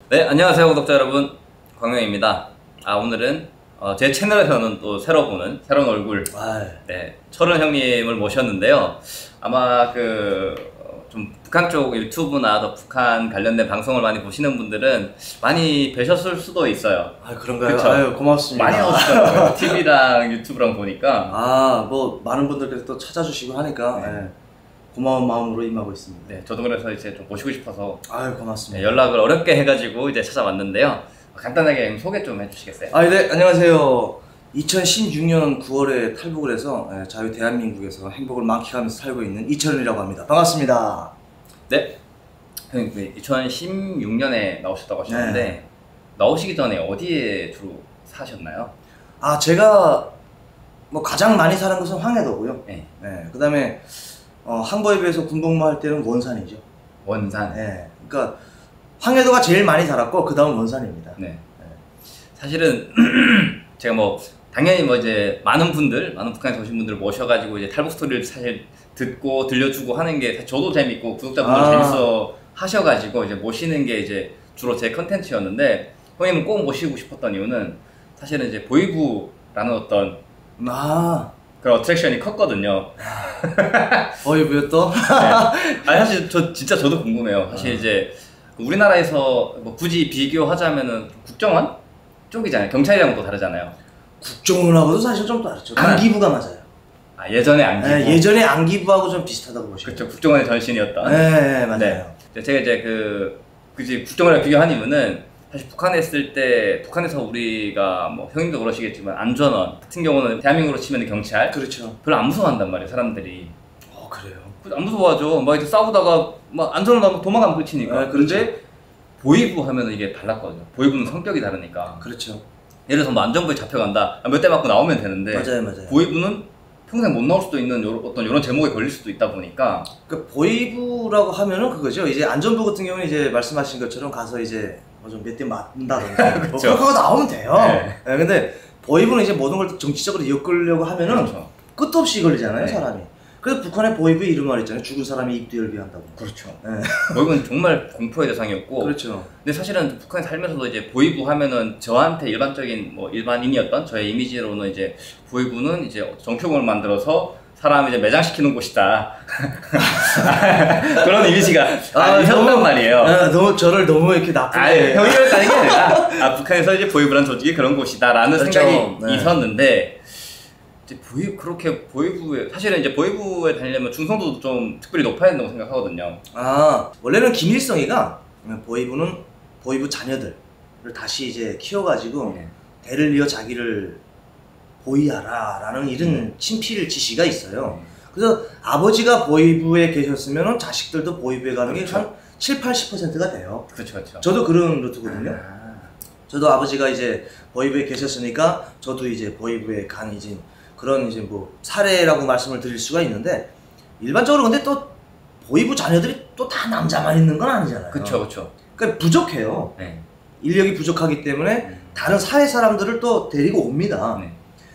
네, 안녕하세요 구독자 여러분, 광영입니다. 오늘은 제 채널에서는 또 새로 보는 새로운 얼굴, 네, 철은 형님을 모셨는데요. 아마 좀 북한 쪽 유튜브나 더 북한 관련된 방송을 많이 보시는 분들은 많이 뵈셨을 수도 있어요. 그런가요? 그쵸? 아유, 고맙습니다. 많이 나오시더라고요. TV랑 유튜브랑 보니까. 뭐 많은 분들께서 또 찾아주시고 하니까 네. 고마운 마음으로 임하고 있습니다. 네, 저도 그래서 이제 좀 모시고 싶어서 고맙습니다. 네, 연락을 어렵게 해가지고 이제 찾아왔는데요. 간단하게 소개 좀 해주시겠어요? 네, 안녕하세요. 2016년 9월에 탈북을 해서 자유 대한민국에서 행복을 만끽하면서 살고 있는 이철은이라고 합니다. 반갑습니다. 네, 형님 2016년에 나오셨다고 하셨는데 나오시기 전에 어디에 주로 사셨나요? 제가 뭐 가장 많이 사는 곳은 황해도고요. 네. 그 다음에 항구에 비해서 군복무 할 때는 원산이죠. 원산. 네. 그러니까 황해도가 제일 많이 살았고 그 다음 원산입니다. 네. 사실은 제가 당연히 이제 많은 북한에서 오신 분들 모셔가지고 이제 탈북 스토리를 사실 듣고 들려주고 하는 게 저도 재밌고 구독자분들 재밌어 하셔가지고 이제 모시는 게 이제 주로 제 컨텐츠였는데, 형님은 꼭 모시고 싶었던 이유는 사실은 이제 보이부라는 어떤 그런 어트랙션이 컸거든요. 보이부요 또? 네. 사실 저도 궁금해요. 사실 이제 우리나라에서 굳이 비교하자면은 국정원 쪽이잖아요. 경찰이랑은 또 다르잖아요. 국정원하고도 사실 좀 다르죠. 안기부가 맞아요. 예전에 안기부. 예전에 안기부하고 좀 비슷하다고 보시면. 그렇죠. 국정원의 전신이었던. 네, 맞아요. 네. 제가 이제 굳이 국정원이랑 비교한 이유는 사실 북한에 있을 때, 북한에서 우리가 형님도 그러시겠지만 안전원 같은 경우는 대한민국으로 치면 경찰. 그렇죠. 별로 안 무서워한단 말이에요, 사람들이. 그래요? 안 무서워하죠. 이제 싸우다가 안전원 나면 도망가면 끝이니까. 그런데 보이부 하면은 이게 달랐거든요. 보이부는 성격이 다르니까. 그렇죠. 예를 들어서 안전부에 잡혀간다. 몇 대 맞고 나오면 되는데. 맞아요. 보이부는 평생 못 나올 수도 있는 이런 제목에 걸릴 수도 있다 보니까. 그 보이부라고 하면은 그거죠. 이제 안전부 같은 경우는 이제 말씀하신 것처럼 가서 이제 좀 몇 대 맞는다든가. 그렇죠. 그거 나오면 돼요. 네. 근데 보이부는 이제 모든 걸 정치적으로 엮으려고 하면은 그렇죠. 끝도 없이 걸리잖아요, 네. 사람이. 그래서 북한의 보이부 이름 말 있잖아요. 죽은 사람이 입도 열비한다고. 그렇죠. 보이부는 정말 공포의 대상이었고. 그렇죠. 근데 사실은 북한에 살면서도 이제 보이부 하면은 저한테 일반적인 일반인이었던 저의 이미지로는 이제 보이부는 이제 정표공을 만들어서 사람 이제 매장시키는 곳이다. 그런 이미지가 있었단 말이에요. 저를 이렇게 나쁘게. 형이었다는 게 아니라 북한에서 이제 보이부란 조직이 그런 곳이다라는 그렇죠. 생각이 있었는데, 이제 보이부에 사실은 이제 보이부에 다니려면 중성도도 좀 특별히 높아야 된다고 생각하거든요. 원래는 김일성이가 보이부 자녀들을 다시 이제 키워가지고 대를 이어 자기를 보위하라 라는 이런 친필 지시가 있어요. 그래서 아버지가 보이부에 계셨으면 자식들도 보이부에 가는 게 한 7~80%가 돼요. 그렇죠. 저도 그런 루트거든요. 저도 아버지가 이제 보이부에 계셨으니까 저도 이제 보이부에 간 이제 그런 이제 사례라고 말씀을 드릴 수가 있는데, 일반적으로 근데 또 보이부 자녀들이 또 다 남자만 있는 건 아니잖아요. 그렇죠. 그러니까 부족해요. 인력이 부족하기 때문에 다른 사회 사람들을 또 데리고 옵니다.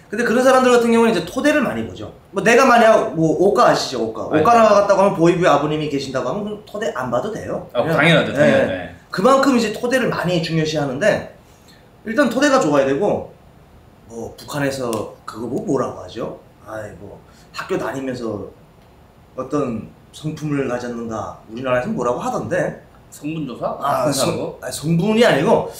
근데 그런 사람들 같은 경우는 이제 토대를 많이 보죠. 내가 만약 오가 아시죠? 오가 나갔다고 하면 보이부에 아버님이 계신다고 하면 토대 안 봐도 돼요. 당연하죠. 그만큼 이제 토대를 많이 중요시 하는데, 일단 토대가 좋아야 되고, 북한에서 그거 뭐라고 하죠? 학교 다니면서 어떤 성품을 가졌는가, 우리나라에서 뭐라고 하던데? 성분조사? 성분이 아니고,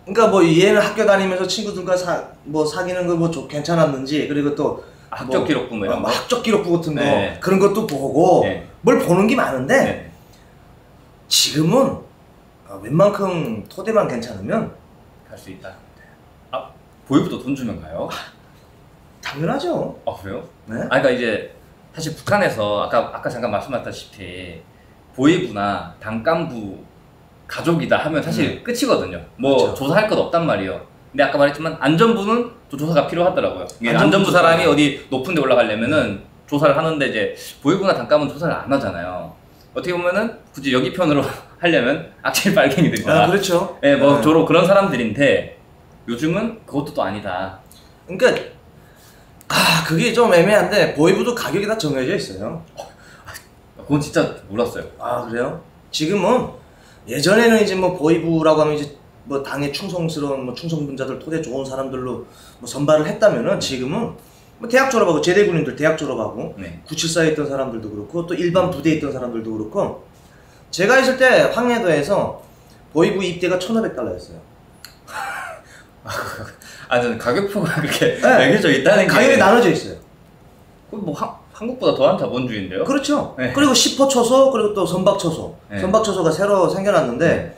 그러니까 얘는 학교 다니면서 친구들과 사귀는 거 괜찮았는지, 그리고 또 학적 기록부 이런 거, 학적 기록부 같은 거 그런 것도 보고 뭘 보는 게 많은데, 지금은 웬만큼 토대만 괜찮으면 갈 수 있다. 보이부도 돈 주면 가요? 당연하죠. 그래요? 네? 그러니까 이제 사실 북한에서 아까 잠깐 말씀하셨다시피 보이부나 당 간부 가족이다 하면 사실 끝이거든요. 그렇죠. 조사할 것 없단 말이에요. 근데 아까 말했지만 안전부는 또 조사가 필요하더라고요. 안전부 사람이 어디 높은 데 올라가려면은 조사를 하는데, 이제 보이부나 당 간부는 조사를 안 하잖아요. 어떻게 보면은 굳이 여기 편으로 하려면 악질 빨갱이들이다. 그렇죠. 주로 그런 사람들인데, 요즘은 그것도 또 아니다. 그러니까 그게 좀 애매한데, 보이부도 가격이 다 정해져 있어요. 그건 진짜 몰랐어요. 그래요? 지금은 예전에는 이제 뭐 보위부라고 하면 이제 뭐 당의 충성스러운 뭐 충성분자들 토대 좋은 사람들로 뭐 선발을 했다면은 지금은 뭐 대학 졸업하고 제대군인들 대학 졸업하고 네. 974에 있던 사람들도 그렇고 또 일반 부대에 있던 사람들도 그렇고 제가 있을 때 황해도에서 보위부 입대가 1,500달러였어요. 아, 저는 가격표가 그렇게 네. 매겨져 있다는 게 가격이 나눠져 있어요. 뭐 한국보다 더한 자본주의인데요? 그렇죠. 네. 그리고 10호 초소 그리고 또 선박 초소. 네. 선박 초소가 새로 생겨났는데 네.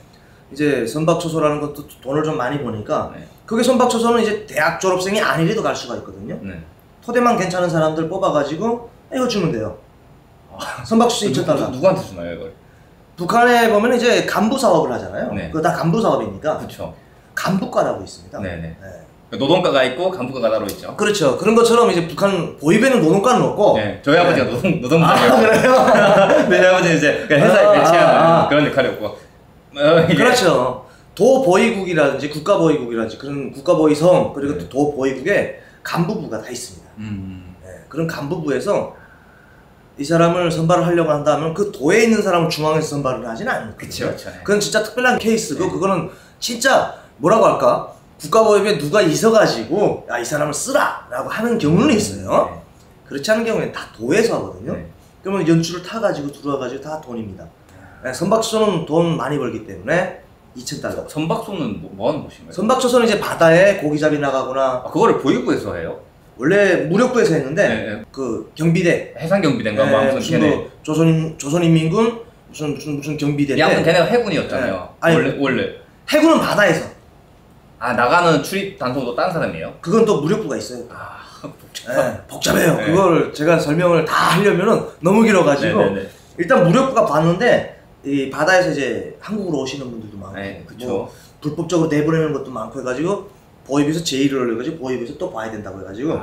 이제 선박 초소라는 것도 돈을 좀 많이 버니까 네. 그게 선박 초소는 이제 대학 졸업생이 아니래도 갈 수가 있거든요. 네. 토대만 괜찮은 사람들 뽑아가지고 이거 주면 돼요. 선박 초소 2,000달러. 누구한테 주나요 이걸? 북한에 보면 이제 간부 사업을 하잖아요. 네. 그거 다 간부 사업이니까 그렇죠. 간부과라고 있습니다. 네네. 네. 노동과가 있고 간부과가 따로 있죠. 그렇죠. 그런 것처럼 이제 북한 보위부에는 노동과는 없고. 네, 저희 아버지가 노동부예요. 아, 그래요? 네, 저희 아버지는 이제 회사에 배치하는 그런 역할이었고. 그렇죠. 도보위국이라든지 국가보위국이라든지 그런 국가보위성 그리고 네. 또 도보위국에 간부부가 다 있습니다. 네, 그런 간부부에서 이 사람을 선발을 하려고 한다면 그 도에 있는 사람을 중앙에서 선발을 하지는 않거든요. 그쵸. 네. 그건 진짜 특별한 케이스고 네. 그거는 진짜 뭐라고 할까? 국가보위부에 누가 있어가지고 야, 이 사람을 쓰라 라고 하는 경우는 있어요. 네. 그렇지 않은 경우에는 다 도에서 하거든요. 네. 그러면 연출을 타가지고 들어와가지고 다 돈입니다. 네, 선박초소는 돈 많이 벌기 때문에 2,000달러. 선박소는 뭐 하는 곳인가요? 선박초소는 이제 바다에 고기잡이 나가거나 아, 그거를 보위부에서 해요? 원래 무력부에서 했는데 네. 그 경비대 해상경비대인가 뭐 아무튼 무슨 걔네. 뭐 조선인민군 무슨 경비대인데 아무튼 걔네가 해군이었잖아요. 네. 아니, 원래. 해군은 바다에서 아, 나가는 출입 단속도 다른 사람이에요? 그건 또 무력부가 있어요. 아, 네, 복잡해요. 네. 그걸 제가 설명을 다 하려면은 너무 길어가지고 네네네. 일단 무력부가 봤는데 이 바다에서 이제 한국으로 오시는 분들도 많고 네, 그쵸. 뭐 불법적으로 내보내는 것도 많고 해가지고 보위부에서 제의를 올려가지고 보위부에서 또 봐야 된다고 해가지고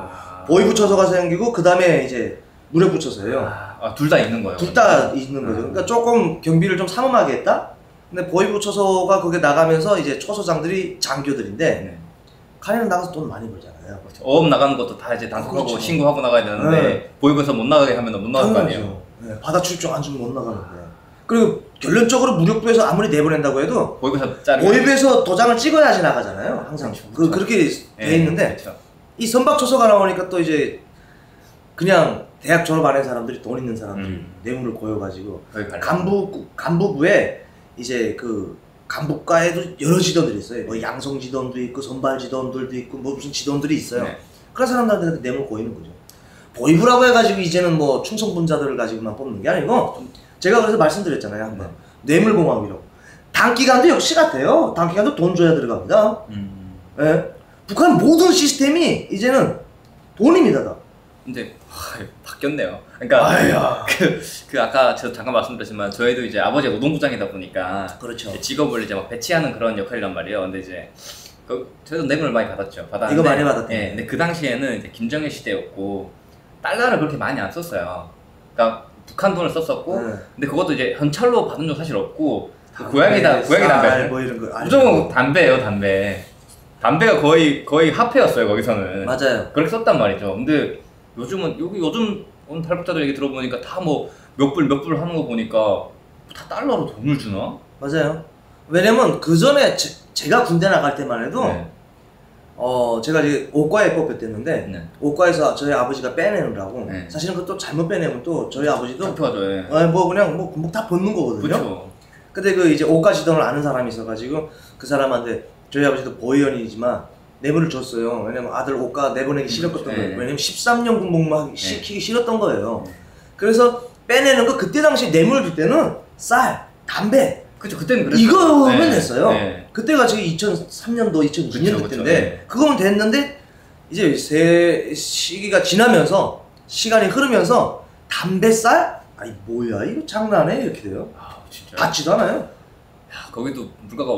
보위부 초소가 생기고 그 다음에 이제 무력부 초소예요. 둘 다 있는 거예요? 둘 다 있는 거죠. 그러니까 조금 경비를 좀 삼엄하게 했다. 근데 보위부 초소가 거기에 나가면서 이제 초소장들이 장교들인데 네. 가리는 나가서 돈 많이 벌잖아요. 그렇죠. 어업 나가는 것도 다 이제 단속하고 그렇죠. 신고하고 나가야 되는데 네. 보위부에서 못 나가게 하면 못 나갈 거 아니에요? 네, 바다 출입증 안 주면 못 나가는데. 그리고 결론적으로 무력부에서 아무리 내보낸다고 해도 보위부에서 자르게. 보위부에서 도장을 찍어야지 나가잖아요. 항상 그렇죠. 그렇게 돼 있는데 그렇죠. 이 선박 초소가 나오니까 또 이제 그냥 대학 졸업 안 한 사람들이 돈 있는 사람들 뇌물을 고여가지고 거기 가려고. 간부부에 이제 그 간부과에도 여러 지도들이 있어요. 뭐 양성 지도도 있고 선발 지도들도 있고 뭐 무슨 지도들이 있어요. 네. 그런 사람들한테 뇌물 고이는 거죠. 보위부라고 해가지고 이제는 뭐 충성분자들을 가지고만 뽑는 게 아니고 제가 그래서 말씀드렸잖아요 한번 뇌물공학이라고. 단기간도 역시 같아요. 단기간도 돈 줘야 들어갑니다. 예? 북한 모든 시스템이 이제는 돈입니다. 다. 근데 바뀌었네요. 그러니까 그 아까 저 잠깐 말씀드렸지만 저희도 이제 아버지가 노동부장이다 보니까 그렇죠. 이제 직업을 이제 막 배치하는 그런 역할이란 말이에요. 근데 이제 저희도 뇌물을 많이 받았죠. 이거 많이 받았죠. 예, 근데 그 당시에는 이제 김정일 시대였고 달러를 그렇게 많이 안 썼어요. 그러니까 북한 돈을 썼었고, 근데 그것도 이제 현찰로 받은 적 사실 없고 고양이 담배 뭐 이런 거 무조건 담배예요, 담배. 담배가 거의 화폐였어요 거기서는. 맞아요. 그렇게 썼단 말이죠. 근데 요즘 온 탈북자들 얘기 들어보니까 다 뭐 몇 불 하는 거 보니까 다 달러로 돈을 주나? 맞아요. 왜냐면 그 전에 제가 군대 나갈 때만 해도 네. 제가 이제 오과에 뽑혔댔는데 네. 오과에서 저희 아버지가 빼내느라고 네. 사실은 그것도 잘못 빼내면 또 저희 아버지도 상표하죠. 예. 뭐 그냥 뭐 군복 다 벗는 거거든요. 그렇죠. 근데 그 이제 오과 지도를 아는 사람이 있어가지고 그 사람한테 저희 아버지도 보위원이지만 뇌물을 줬어요. 왜냐면 아들 오과 내보내기 싫었던 거예요. 왜냐면 13년 군복만 시키기 싫었던 거예요. 그래서 빼내는 거 그때 당시 뇌물 줄 때는 쌀, 담배 그쵸, 그때는 그랬어요. 이거면 됐어요. 네. 그때가 지금 2003년도, 2002년 그쵸, 그때인데 네. 그거면 됐는데 이제 시기가 지나면서 시간이 흐르면서 담배, 쌀? 아니 뭐야 이거 장난해? 이렇게 돼요. 진짜. 받지도 않아요. 거기도 물가가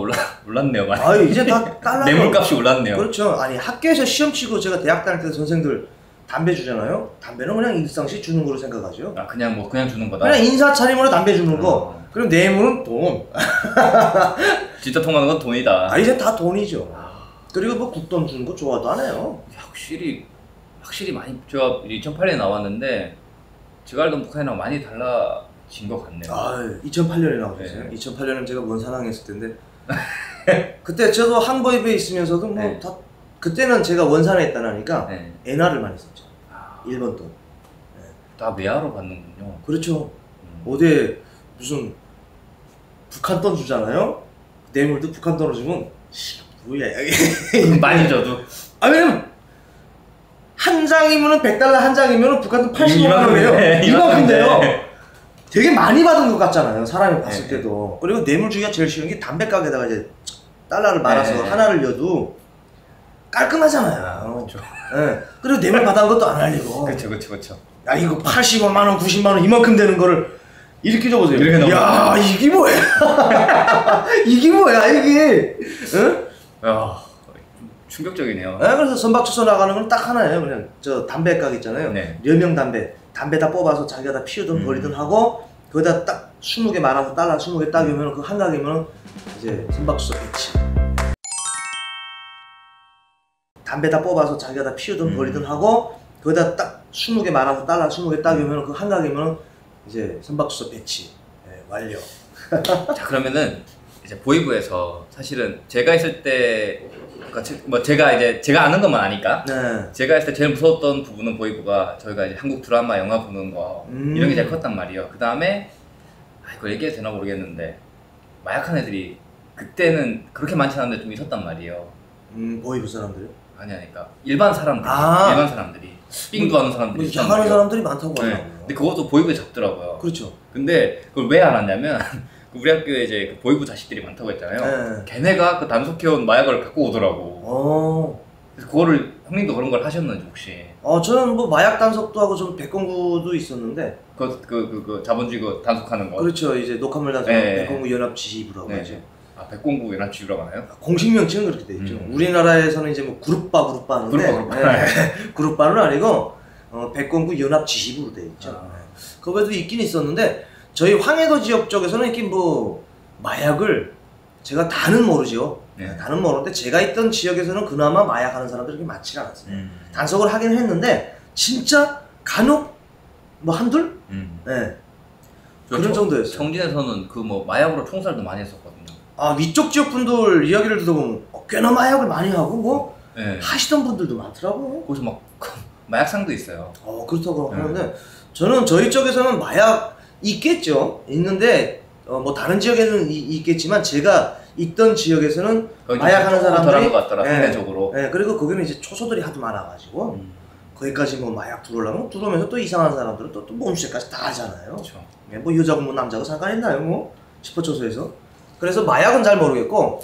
올랐네요, 많이. 아유 이제 다 달러. 뇌물값이 올랐네요. 그렇죠. 아니 학교에서 시험 치고 제가 대학 다닐 때 선생들 담배 주잖아요. 담배는 그냥 일상시 주는 거로 생각하죠. 그냥 주는 거다. 그냥 인사 차림으로 담배 주는 거. 그럼 뇌물은 돈. 진짜 통하는 건 돈이다. 아 이제 다 돈이죠. 그리고 뭐 국돈 주는 거 좋아도 안 해요. 확실히 많이 제가 2008년에 나왔는데 제가 알던 북한이랑 많이 진 것 같네요. 아, 2008년에 나오셨어요. 네. 2008년에 제가 원산항에 있을 텐데 그때 저도 항보입에 있으면서도 뭐 네. 다 그때는 제가 원산에 있다니까 네. 엔화를 많이 썼죠. 아, 1번 돈. 다 외화로 받는군요. 그렇죠. 어디 무슨 북한 돈 주잖아요. 뇌물도 북한 돈으로 주면 뭐야 이게. 많이 줘도. 아 왜냐면 한 장이면은 100달러 한 장이면은 북한 돈 80만 원이에요. 이만큼인데요. 되게 많이 받은 것 같잖아요. 사람이 봤을 네. 때도. 그리고 뇌물 주기가 제일 쉬운 게 담배 가게에다가 이제 달러를 말아서 네. 하나를 넣어도 깔끔하잖아요. 아, 그렇죠. 네. 그리고 뇌물 받은 것도 안 알리고. 그렇죠. 야 이거 85만 원, 90만 원 이만큼 되는 거를 이렇게 줘보세요. 이렇게 야 이게 뭐야? 이게 뭐야 이게? 응? 야, 충격적이네요. 네, 그래서 선박주소 나가는 건 딱 하나예요. 그냥 저 담배 가게 있잖아요. 네. 려명 담배 다 뽑아서 자기가 다 피우든 버리든 하고 거기다 딱 20개 말아서 달러 20개 딱 오면 그 한 가게면 이제 선박주소 배치. 담배 다 뽑아서 자기가 다 피우든 버리든 하고 거기다 딱 20개 말아서 달러 20개 딱 오면 그 한 가게면 이제 선박주소 배치. 네, 완료. 자, 그러면은 이제 보이부에서 사실은 제가 있을 때 뭐 제가 아는 것만 아니까 네. 제가 있을 때 제일 무서웠던 부분은 보이부가 저희가 이제 한국 드라마 영화 보는 거 이런 게 제일 컸단 말이에요. 그 다음에 이거 얘기해도 되나 모르겠는데 마약한 애들이 그때는 그렇게 많지 않은데 좀 있었단 말이에요. 보이부 사람들요? 그러니까 일반 사람들이 아. 일반 사람들이 삥도 하는 사람들이 뭐 있단 야간하는 말이에요. 사람들이 많다고 하더라고요. 네. 근데 그것도 보이부에 잡더라고요. 그렇죠. 근데 그걸 왜 알았냐면 우리 학교에 이제 그 보이부 자식들이 많다고 했잖아요. 네. 걔네가 그 단속해온 마약을 갖고 오더라고. 그래서 그거를 형님도 그런 걸 하셨는지 혹시? 저는 뭐 마약 단속도 하고 좀 백공구도 있었는데. 그 자본주의 그 단속하는 거. 그렇죠. 이제 녹화물 단속, 네. 백공구 연합지휘부라고 네. 하죠. 아, 백공구 연합지휘라고 하나요? 공식 명칭은 그렇게 돼 있죠. 우리나라에서는 이제 뭐 그룹바 하는데 그룹바. 네. 그룹바는 아니고 백공구 연합지휘부로 돼 있죠. 아. 거기도 있긴 있었는데 저희 황해도 지역 쪽에서는 이렇게 뭐 마약을 제가 다는 모르죠. 네. 다는 모르는데 제가 있던 지역에서는 그나마 마약하는 사람들이 그렇게 많지 않았어요. 단속을 하긴 했는데 진짜 간혹 뭐 한둘? 네. 그런 정도였어요. 청진에서는 그 뭐 마약으로 총살도 많이 했었거든요. 아 위쪽 지역 분들 이야기를 들어보면 꽤나 마약을 많이 하고 뭐 네. 하시던 분들도 많더라고요. 거기서 막 마약상도 있어요. 그렇다고 하는데 저는 저희 쪽에서는 마약 있겠죠. 있는데 뭐 다른 지역에는 있겠지만 제가 있던 지역에서는 마약하는 사람들이 덜한 것 같더라 상대적으로. 네, 그리고 거기는 이제 초소들이 하도 많아가지고 거기까지 뭐 마약 들어오려면 들어오면서 또 이상한 사람들은 또 몸수색까지 다 하잖아요. 그렇죠. 뭐 여자고 뭐 남자고 상관있나요 뭐 10호초소에서. 그래서 마약은 잘 모르겠고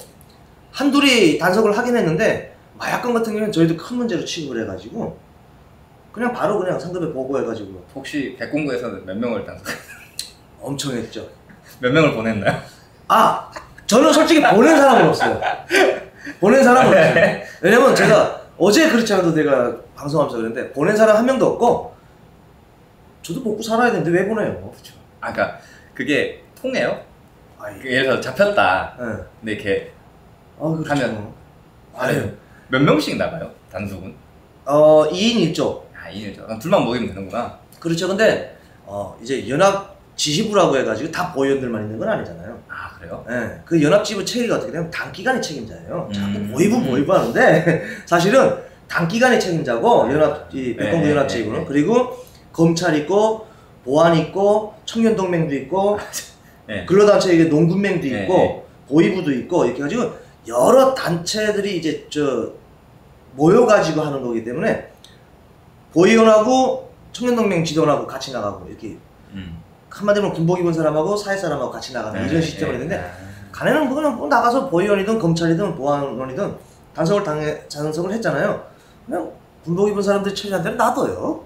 한둘이 단속을 하긴 했는데 마약건 같은 경우는 저희도 큰 문제로 취급을 해가지고 그냥 바로 그냥 상급에 보고해가지고. 혹시 백공구에서는 몇 명을 단속했어요? 엄청 했죠. 몇 명을 보냈나요? 저는 솔직히 보낸 사람은 없어요. 보낸 사람은 없어요. 왜냐면 제가 어제 그렇지 않아도 내가 방송하면서 그랬는데 보낸 사람 한 명도 없고 저도 먹고 살아야 되는데 왜 보내요? 그렇죠. 그러니까 그게 통해요? 아이, 예를 들어서 잡혔다. 네. 근데 이렇게 그렇죠. 하면 아유. 몇 명씩 나가요? 단속은? 2인 1조. 2인이죠. 그럼 둘만 먹이면 되는구나. 그렇죠. 근데 이제 연합 지휘부라고 해가지고 다 보위원들만 있는 건 아니잖아요. 아, 그래요? 네, 그 연합지휘부 체계가 어떻게 되면 단기간의 책임자예요. 자꾸 보위부 하는데 사실은 단기간의 책임자고 백공구 네, 연합지휘부는. 네. 그리고 검찰 있고 보안 있고 청년동맹도 있고 네. 근로단체 농군맹도 네, 있고 네. 보위부도 있고 이렇게 해가지고 여러 단체들이 이제 모여가지고 하는 거기 때문에 보위원하고 청년동맹 지도원하고 같이 나가고 이렇게 한마디로 군복 입은 사람하고 사회 사람하고 같이 나가는 이런 시스템을 했는데 간에는 그냥 뭐 나가서 보위원이든 검찰이든 보안원이든 단속을 했잖아요. 그냥 군복 입은 사람들이 처리한 대로 놔둬요.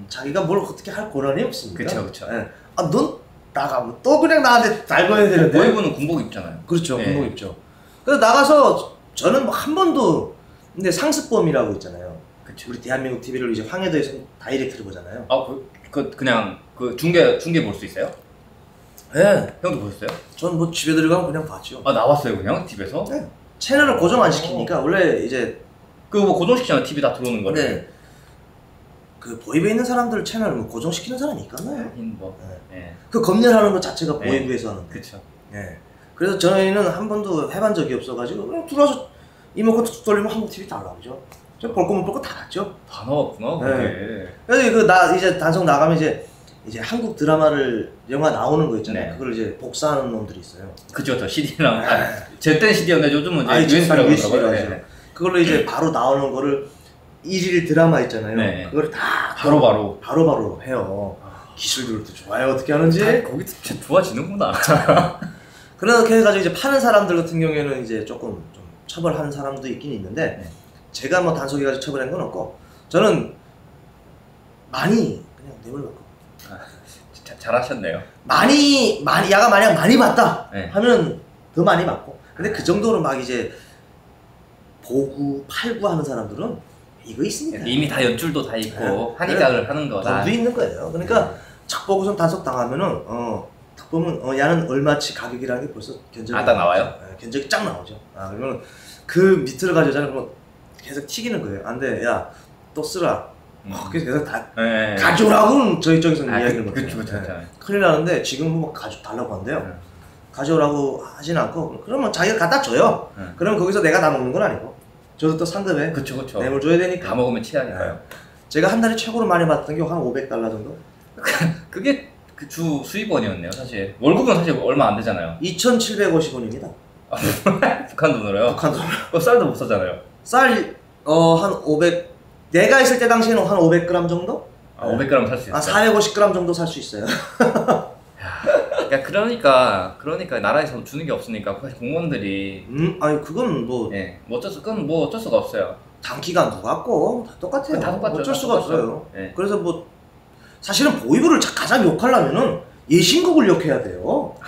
자기가 뭘 어떻게 할 권한이 없습니다. 그쵸. 네. 넌 나가면 또 그냥 나한테 달궈야 되는데. 보위부는 군복 입잖아요. 그렇죠. 네. 군복 입죠. 그래서 나가서 저는 뭐 한 번도 근데 상습범이라고 있잖아요. 그쵸. 우리 대한민국 TV를 이제 황해도에서 다이렉트를 보잖아요. 그냥 그 중계 볼 수 있어요? 네. 형도 보셨어요? 전 뭐 집에 들어가면 그냥 봤죠. 나왔어요 그냥 TV에서? 네. 채널을 고정 안 시키니까 원래 이제 그 뭐 고정시키잖아 TV 다 들어오는 거를. 네. 그 보이브에 있는 사람들 채널을 뭐 고정시키는 사람이 있겠나요? 뭐. 네. 예. 그 검열하는 것 자체가 보이브에서 하는 거. 그쵸. 예. 그래서 저희는 한 번도 해본 적이 없어가지고 그냥 들어와서 이모컨 툭 돌리면 한국 TV 다 나오죠. 저 볼 거면 볼 거 다 봤죠. 다 나왔구나 그게. 네. 그래서 그 나 이제 단속 나가면 이제 한국 드라마를 영화 나오는 거 있잖아요. 네. 그걸 이제 복사하는 놈들이 있어요. 그죠, 저 CD랑 제 때는 CD였는데 요즘은 이제 USB라고 USB라고 하죠. 하더라고요. 그걸로 이제 바로 나오는 거를 일일 드라마 있잖아요. 네. 그걸 다 바로바로 해요. 기술들도 좋아요. 어떻게 하는지. 거기 진짜 좋아지는구나. 그렇게 해가지고 이제 파는 사람들 같은 경우에는 이제 조금 좀 처벌하는 사람도 있긴 있는데 네. 제가 뭐 단속해가지고 처벌한 건 없고 저는 많이 그냥 뇌물 받고 잘하셨네요. 많이 야가 만약 많이 받다 네. 하면 더 많이 받고 근데 그 정도로 막 이제 보구 팔구 하는 사람들은 이거 있으니까 이미 다 연줄도 다 있고 네. 하니까 네. 하는 거다. 돈도 있는 거예요. 그러니까 척 보고선 단속 당하면은 딱 보면 야는 얼마치 가격이라는 게 벌써 견적이 딱 나와요? 네, 견적이 쫙 나오죠. 그러면 그 밑으로 가져잖아요. 그러면 계속 튀기는 거예요. 안 돼, 야 또 쓰라. 그래서 계속 다 네. 가져오라고는 저희 쪽에서는 이야기를 못해요. 그쵸. 큰일 나는데 지금 뭐 가져 달라고 한대요. 가져오라고 하진 않고 그러면 자기가 갖다 줘요. 그러면 거기서 내가 다 먹는 건 아니고 저도 또 상급에 그쵸. 뇌물 줘야 되니까. 다 먹으면 취하니까요. 제가 한 달에 최고로 많이 받던 게 한 $500 정도? 그게 그 주 수입원이었네요, 사실. 월급은 사실 얼마 안 되잖아요. 2,750원입니다. 북한 돈으로요? 북한 돈. 쌀도 못 사잖아요. 쌀, 한 500, 내가 있을 때 당시에는 한 500g 정도? 500g 살 수 있어요. 450g 정도 살 수 있어요. 그러니까 나라에서 주는 게 없으니까 사실 공무원들이 아니 그건 뭐 뭐 어쩔 수가 없어요. 단기간 누가 갖고 다 똑같아요. 다 똑같죠. 어쩔 수가 없어요. 네. 그래서 뭐 사실은 보이브를 가장 욕하려면은 예신국을 욕해야 돼요. 뭐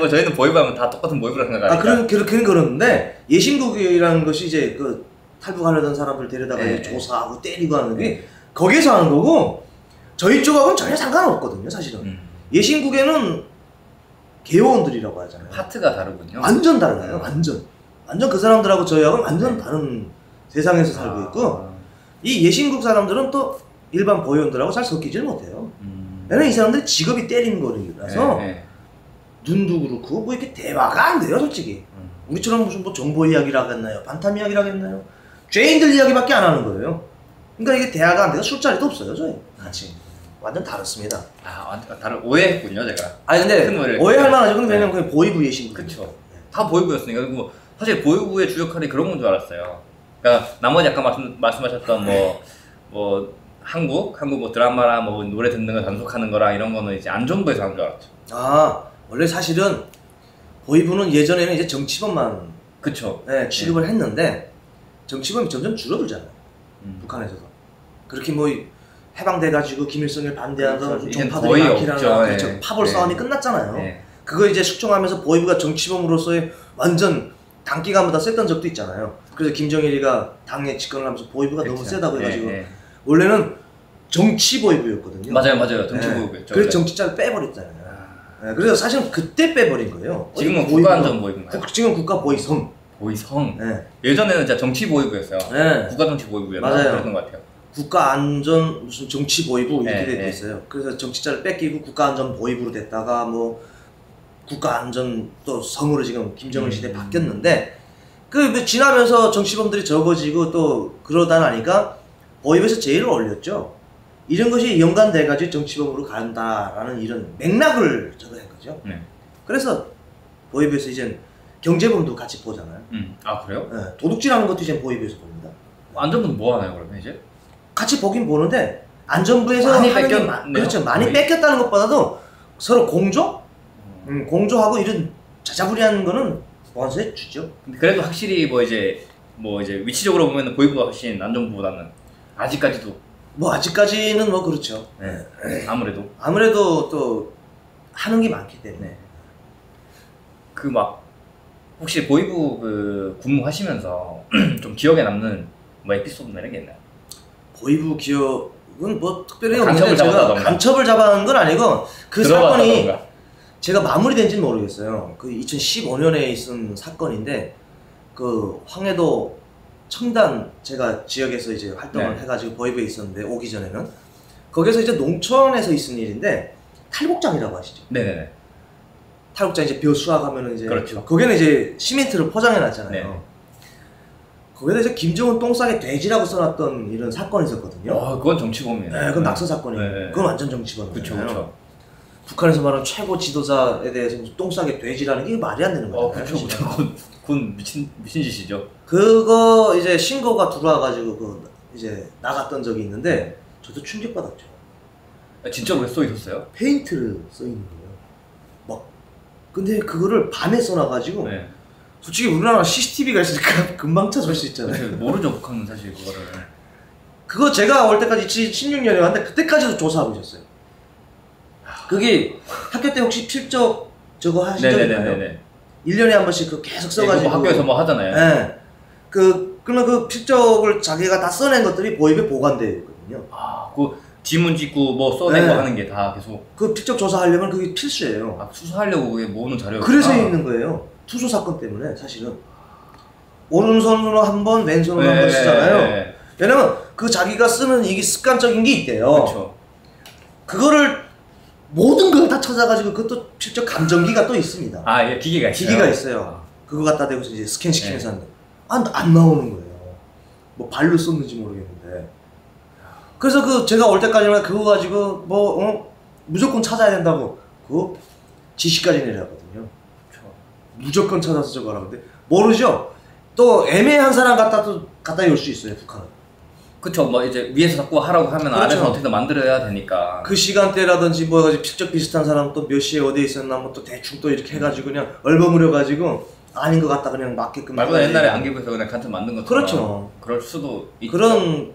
저희는 보이브하면 다 똑같은 보이브라 생각하니까. 그렇게는 그러는데 예신국이라는 것이 이제 그 탈북하려던 사람들 데려다가 이제 조사하고 때리고 하는 게 거기서 하는 거고 저희 쪽하고는 전혀 상관없거든요, 사실은. 예신국에는 개요원들이라고 하잖아요. 파트가 다르군요. 완전 달라요, 완전 그 사람들하고 저희하고는 완전 다른 세상에서 살고 있고 이 예신국 사람들은 또 일반 보이원들하고 잘 섞이질 못해요. 왜냐면 이 사람들이 직업이 때리는 거리라서 눈도 그렇고 뭐 이렇게 대화가 안 돼요, 솔직히. 우리처럼 무슨 뭐 정보 이야기를 하겠나요? 반탐 이야기를 하겠나요? 죄인들 이야기밖에 안 하는 거예요. 그러니까 이게 대화가 안 돼요. 술자리도 없어요, 저희 같이. 완전 다릅니다. 다른 오해했군요, 제가. 아니 근데 오해할 만하죠. 근데 왜냐면 그냥 보이브 예신. 그쵸. 다 보이브였으니까. 그리고 사실 보이브의 주 역할이 그런 건 줄 알았어요. 그러니까 나머지 아까 말씀하셨던 뭐 한국 뭐 드라마랑 뭐 노래 듣는 거 단속하는 거랑 이런 거는 이제 안전부에서 하는 줄 알았죠. 원래 사실은 보이브는 예전에는 이제 정치범만 그쵸. 취급을 했는데 정치범이 점점 줄어들잖아요. 북한에서도. 그렇게 뭐 해방돼가지고 김일성을 반대하던 종파들이 많기라는 그렇죠. 파벌 싸움이 끝났잖아요. 그거 이제 숙청하면서 보이브가 정치범으로서의 완전 단기간보다 셌던 적도 있잖아요. 그래서 김정일이가 당에 집권을 하면서 보이브가 너무 세다고 해가지고 원래는 정치 보이브였거든요. 맞아요. 정치 보이브였죠. 그래서 정치자를 빼버렸잖아요. 그래서 사실은 그때 빼버린 거예요. 지금은 국가안전 보이브인가요? 지금 국가 보이성. 예전에는 진짜 정치 보이브였어요. 국가 정치 보이브였나? 맞아요. 그랬던 것 같아요. 국가안전 무슨 정치 보이부 이렇게 돼 있어요. 그래서 정치자를 뺏기고 국가안전 보이부로 됐다가 뭐 국가안전 또 성으로 지금 김정은 시대 바뀌었는데 그 지나면서 정치범들이 적어지고 또 그러다 나니까 보이브에서 제일 올렸죠. 이런 것이 연관돼가지고 정치범으로 간다라는 이런 맥락을 적어낸 거죠. 그래서 보이브에서 이제 경제범도 같이 보잖아요. 그래요? 도둑질하는 것도 이제 보이브에서 봅니다. 안전부는 뭐 하나요, 그러면 이제? 같이 보긴 보는데 안전부에서 많이 뺏겼다는 것보다도 서로 공조하고 이런 자자부리한 거는 보안소에 주죠. 근데 그래도 확실히 뭐 이제 위치적으로 보면 보이브가 훨씬 안전부보다는 아직까지도 아직까지는 뭐 그렇죠. 아무래도 또 하는 게 많기 때문에. 그 혹시 보이브 근무하시면서 좀 기억에 남는 뭐 에피소드나 이런 게 있나요? 보이브 기억은 뭐 특별히 없는데 제가 간첩을 잡아간 건 아니고 그 사건이 제가 마무리된지는 모르겠어요. 그 2015년에 있은 사건인데 그 황해도 청단 제가 지역에서 이제 활동을 네. 해가지고 보이브에 있었는데 오기 전에는 거기서 이제 농촌에서 있은 일인데 탈곡장이라고 하시죠. 네네네. 탈곡장 이제 벼 수확하면은 이제 그렇죠. 거기는 이제 시멘트를 포장해 놨잖아요. 네. 거기다 이제 김정은 똥 싸게 돼지라고 써놨던 이런 사건이 있었거든요. 그건 정치범이에요. 네, 그건 낙서 사건이에요. 네. 그건 완전 정치범이에요. 그렇죠. 북한에서 말하는 최고 지도자에 대해서 똥 싸게 돼지라는 게 말이 안 되는 거예요. 그렇죠. 그건 미친 짓이죠. 그거 이제 신고가 들어와가지고 그 이제 나갔던 적이 있는데 저도 충격받았죠. 진짜로 왜 써 있었어요? 페인트를 써 있는 거예요. 막 근데 그거를 밤에 써놔가지고 네. 솔직히 우리나라 CCTV가 있으니까 금방 찾을 수 있잖아요. 모르죠 북한은 사실 그거를. 그거 제가 올 때까지 16년에 왔는데 그때까지도 조사하고 있었어요. 그게 학교 때 혹시 필적 저거 하신 적 있나요? 네네네네. 1년에 한 번씩 그 계속 써가지고 학교에서 뭐 하잖아요. 네. 그러면 그 필적을 자기가 다 써낸 것들이 보입에 보관되어 있거든요. 그 지문 찍고 뭐 써내고 네. 하는 게 다 계속. 그 필적 조사하려면 그게 필수예요. 수사하려고 그게 모으는 자료가. 그래서 있는 거예요. 투소 사건 때문에 사실은 오른손으로 한 번, 왼손으로 한 번 쓰잖아요. 네. 왜냐면 그 자기가 쓰는 이게 습관적인 게 있대요. 그렇죠. 그거를 모든 걸 다 찾아가지고 그것도 필적 감정기가 또 있습니다. 예, 기계가 있어요. 기계가 있어요. 그거 갖다 대고서 이제 스캔 시키면서 하는데 안 나오는 거예요. 뭐 발로 썼는지 모르겠는데. 그래서 그 제가 올 때까지만 그거 가지고 무조건 찾아야 된다고 그거 지시까지 내려왔거든요. 그렇죠. 무조건 찾아서 저거 하라는데 모르죠. 또 애매한 사람 갖다 올 수 있어요 북한은. 그쵸. 뭐 이제 위에서 자꾸 하라고 하면 그렇죠. 아래서 어떻게든 만들어야 되니까. 그 시간대라든지 뭐 해가지고 필적 비슷한 사람 또 몇 시에 어디에 있었나 뭐 또 대충 또 이렇게 해가지고 그냥 얼버무려가지고 아닌 것 같다 그냥 맞게끔. 말보다 옛날에 안기부에서 그냥 간첩 만든 것처럼. 그렇죠. 그럴 수도 있죠. 그런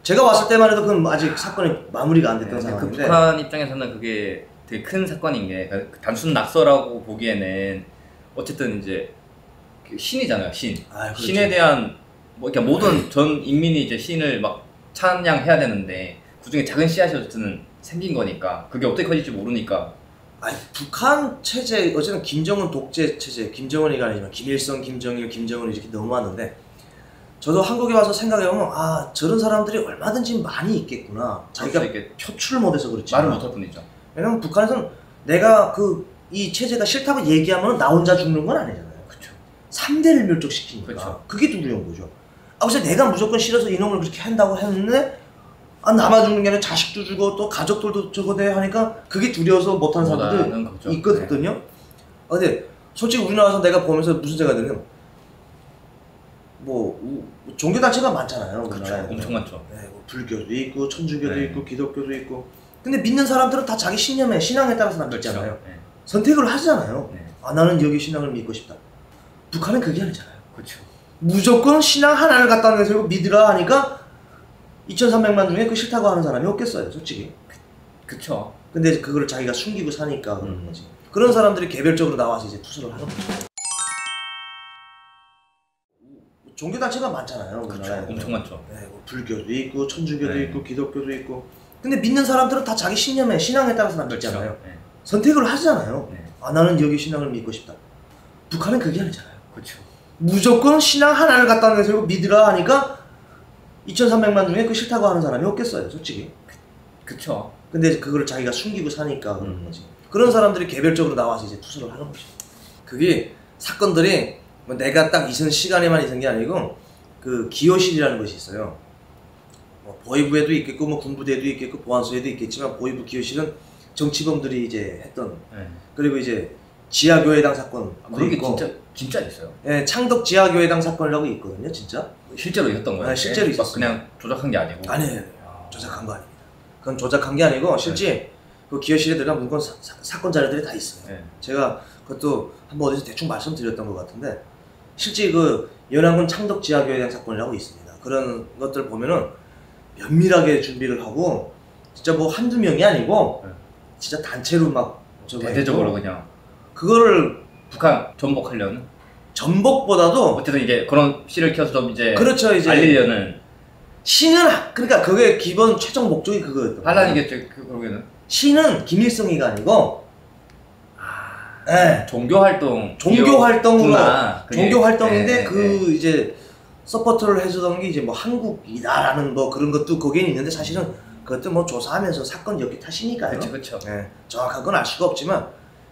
제가 왔을 때만 해도 그건 아직 사건이 마무리가 안 됐던 상황인데. 그 북한 입장에서는 그게 되게 큰 사건인 게 단순 낙서라고 보기에는 어쨌든 이제 신이잖아요. 그렇죠. 신에 대한 뭐 그러니까 모든 전 인민이 이제 신을 막 찬양해야 되는데 그 중에 작은 씨앗이 어쨌든 생긴 거니까 그게 어떻게 커질지 모르니까. 북한 체제 어쨌든 김정은 독재 체제, 김정은이가 아니지만 김일성, 김정일, 김정은 이렇게 너무 많은데 저도 한국에 와서 생각해보면 저런 사람들이 얼마든지 많이 있겠구나. 자기가 표출을 못해서 그렇지. 말을 못할 뿐이죠. 왜냐면 북한에서는 내가 이 체제가 싫다고 얘기하면 나 혼자 죽는 건 아니잖아요. 그렇죠. 3대를 멸족시키니까. 그쵸. 그게 두려운 거죠. 그래서 내가 무조건 싫어서 이놈을 그렇게 한다고 했는데 나만 죽는 게 아니라 자식도 죽어 또 가족들도 저거대 하니까 그게 두려워서 못하는 사람들도 있거든요. 네. 근데 솔직히 우리나라에서 내가 보면서 무슨 생각이 드냐면 종교단체가 많잖아요. 그렇죠. 엄청 많죠. 네, 불교도 있고 천주교도 네. 있고 기독교도 있고. 근데 믿는 사람들은 다 자기 신앙에 따라서 믿잖아요. 그렇죠. 네. 선택을 하잖아요. 네. 나는 여기 신앙을 믿고 싶다. 북한은 그게 아니잖아요. 그렇죠. 무조건 신앙 하나를 갖다 내세우고 믿으라 하니까 2,300만 중에 그 싫다고 하는 사람이 없겠어요, 솔직히. 그쵸. 근데 그거를 자기가 숨기고 사니까 그런 거지. 그런 사람들이 개별적으로 나와서 이제 투수를 하는 거죠. 종교단체가 많잖아요. 그렇죠. 엄청 많죠. 네, 불교도 있고 천주교도 네. 있고 기독교도 있고. 근데 믿는 사람들은 다 자기 신앙에 따라서 믿잖아요. 그렇죠. 네. 선택을 하잖아요. 네. 나는 여기 신앙을 믿고 싶다. 북한은 그게 아니잖아요. 그렇죠. 무조건 신앙 하나를 갖다 내세우고 믿으라 하니까 2,300만 중에 그 싫다고 하는 사람이 없겠어요, 솔직히. 그쵸. 근데 그거를 자기가 숨기고 사니까 그런 거지. 그런 사람들이 개별적으로 나와서 이제 투수를 하는 거죠. 그게 사건들이 뭐 내가 딱 있은 시간에만 있은 게 아니고 그 기호실이라는 것이 있어요. 보위부에도 있겠고 뭐 군부대에도 있겠고 보안소에도 있겠지만 보위부 기호실은 정치범들이 이제 했던. 네. 그리고 이제 지하교회당 사건 그런 게 있고. 진짜 있어요. 예, 창덕 지하교회당 사건이라고 있거든요, 진짜. 실제로 있었던 거예요. 실제로 있었어요. 그냥 조작한 게 아니고. 아니에요. 조작한 거 아닙니다. 그건 조작한 게 아니고 실제 그 기호실에 들어간 문건 사건 자료들이 다 있어요. 네. 제가 그것도 한번 어디서 대충 말씀드렸던 것 같은데 실제 그 연안군 창덕 지하교회당 사건이라고 있습니다. 그런 것들 보면은 면밀하게 준비를 하고 진짜 뭐 한두 명이 아니고 진짜 단체로 막 대대적으로 그냥 그거를 북한 전복하려는? 전복보다도 어쨌든 이게 그런 씨를 켜서 좀 이제 그렇죠, 이제 알리려는. 신은 그러니까 그게 기본 최종 목적이 그거였던 거예요. 반란이겠죠, 그러기에는. 신은 김일성이가 아니고 네. 종교 활동으로 종교 활동인데 네, 그 이제 서포터를 해주던 게 이제 뭐 한국이다라는 뭐 그런 것도 거기에 있는데 사실은 그것도 뭐 조사하면서 사건 엮기 탓이니까요. 그렇죠. 네, 정확한 건 알 수가 없지만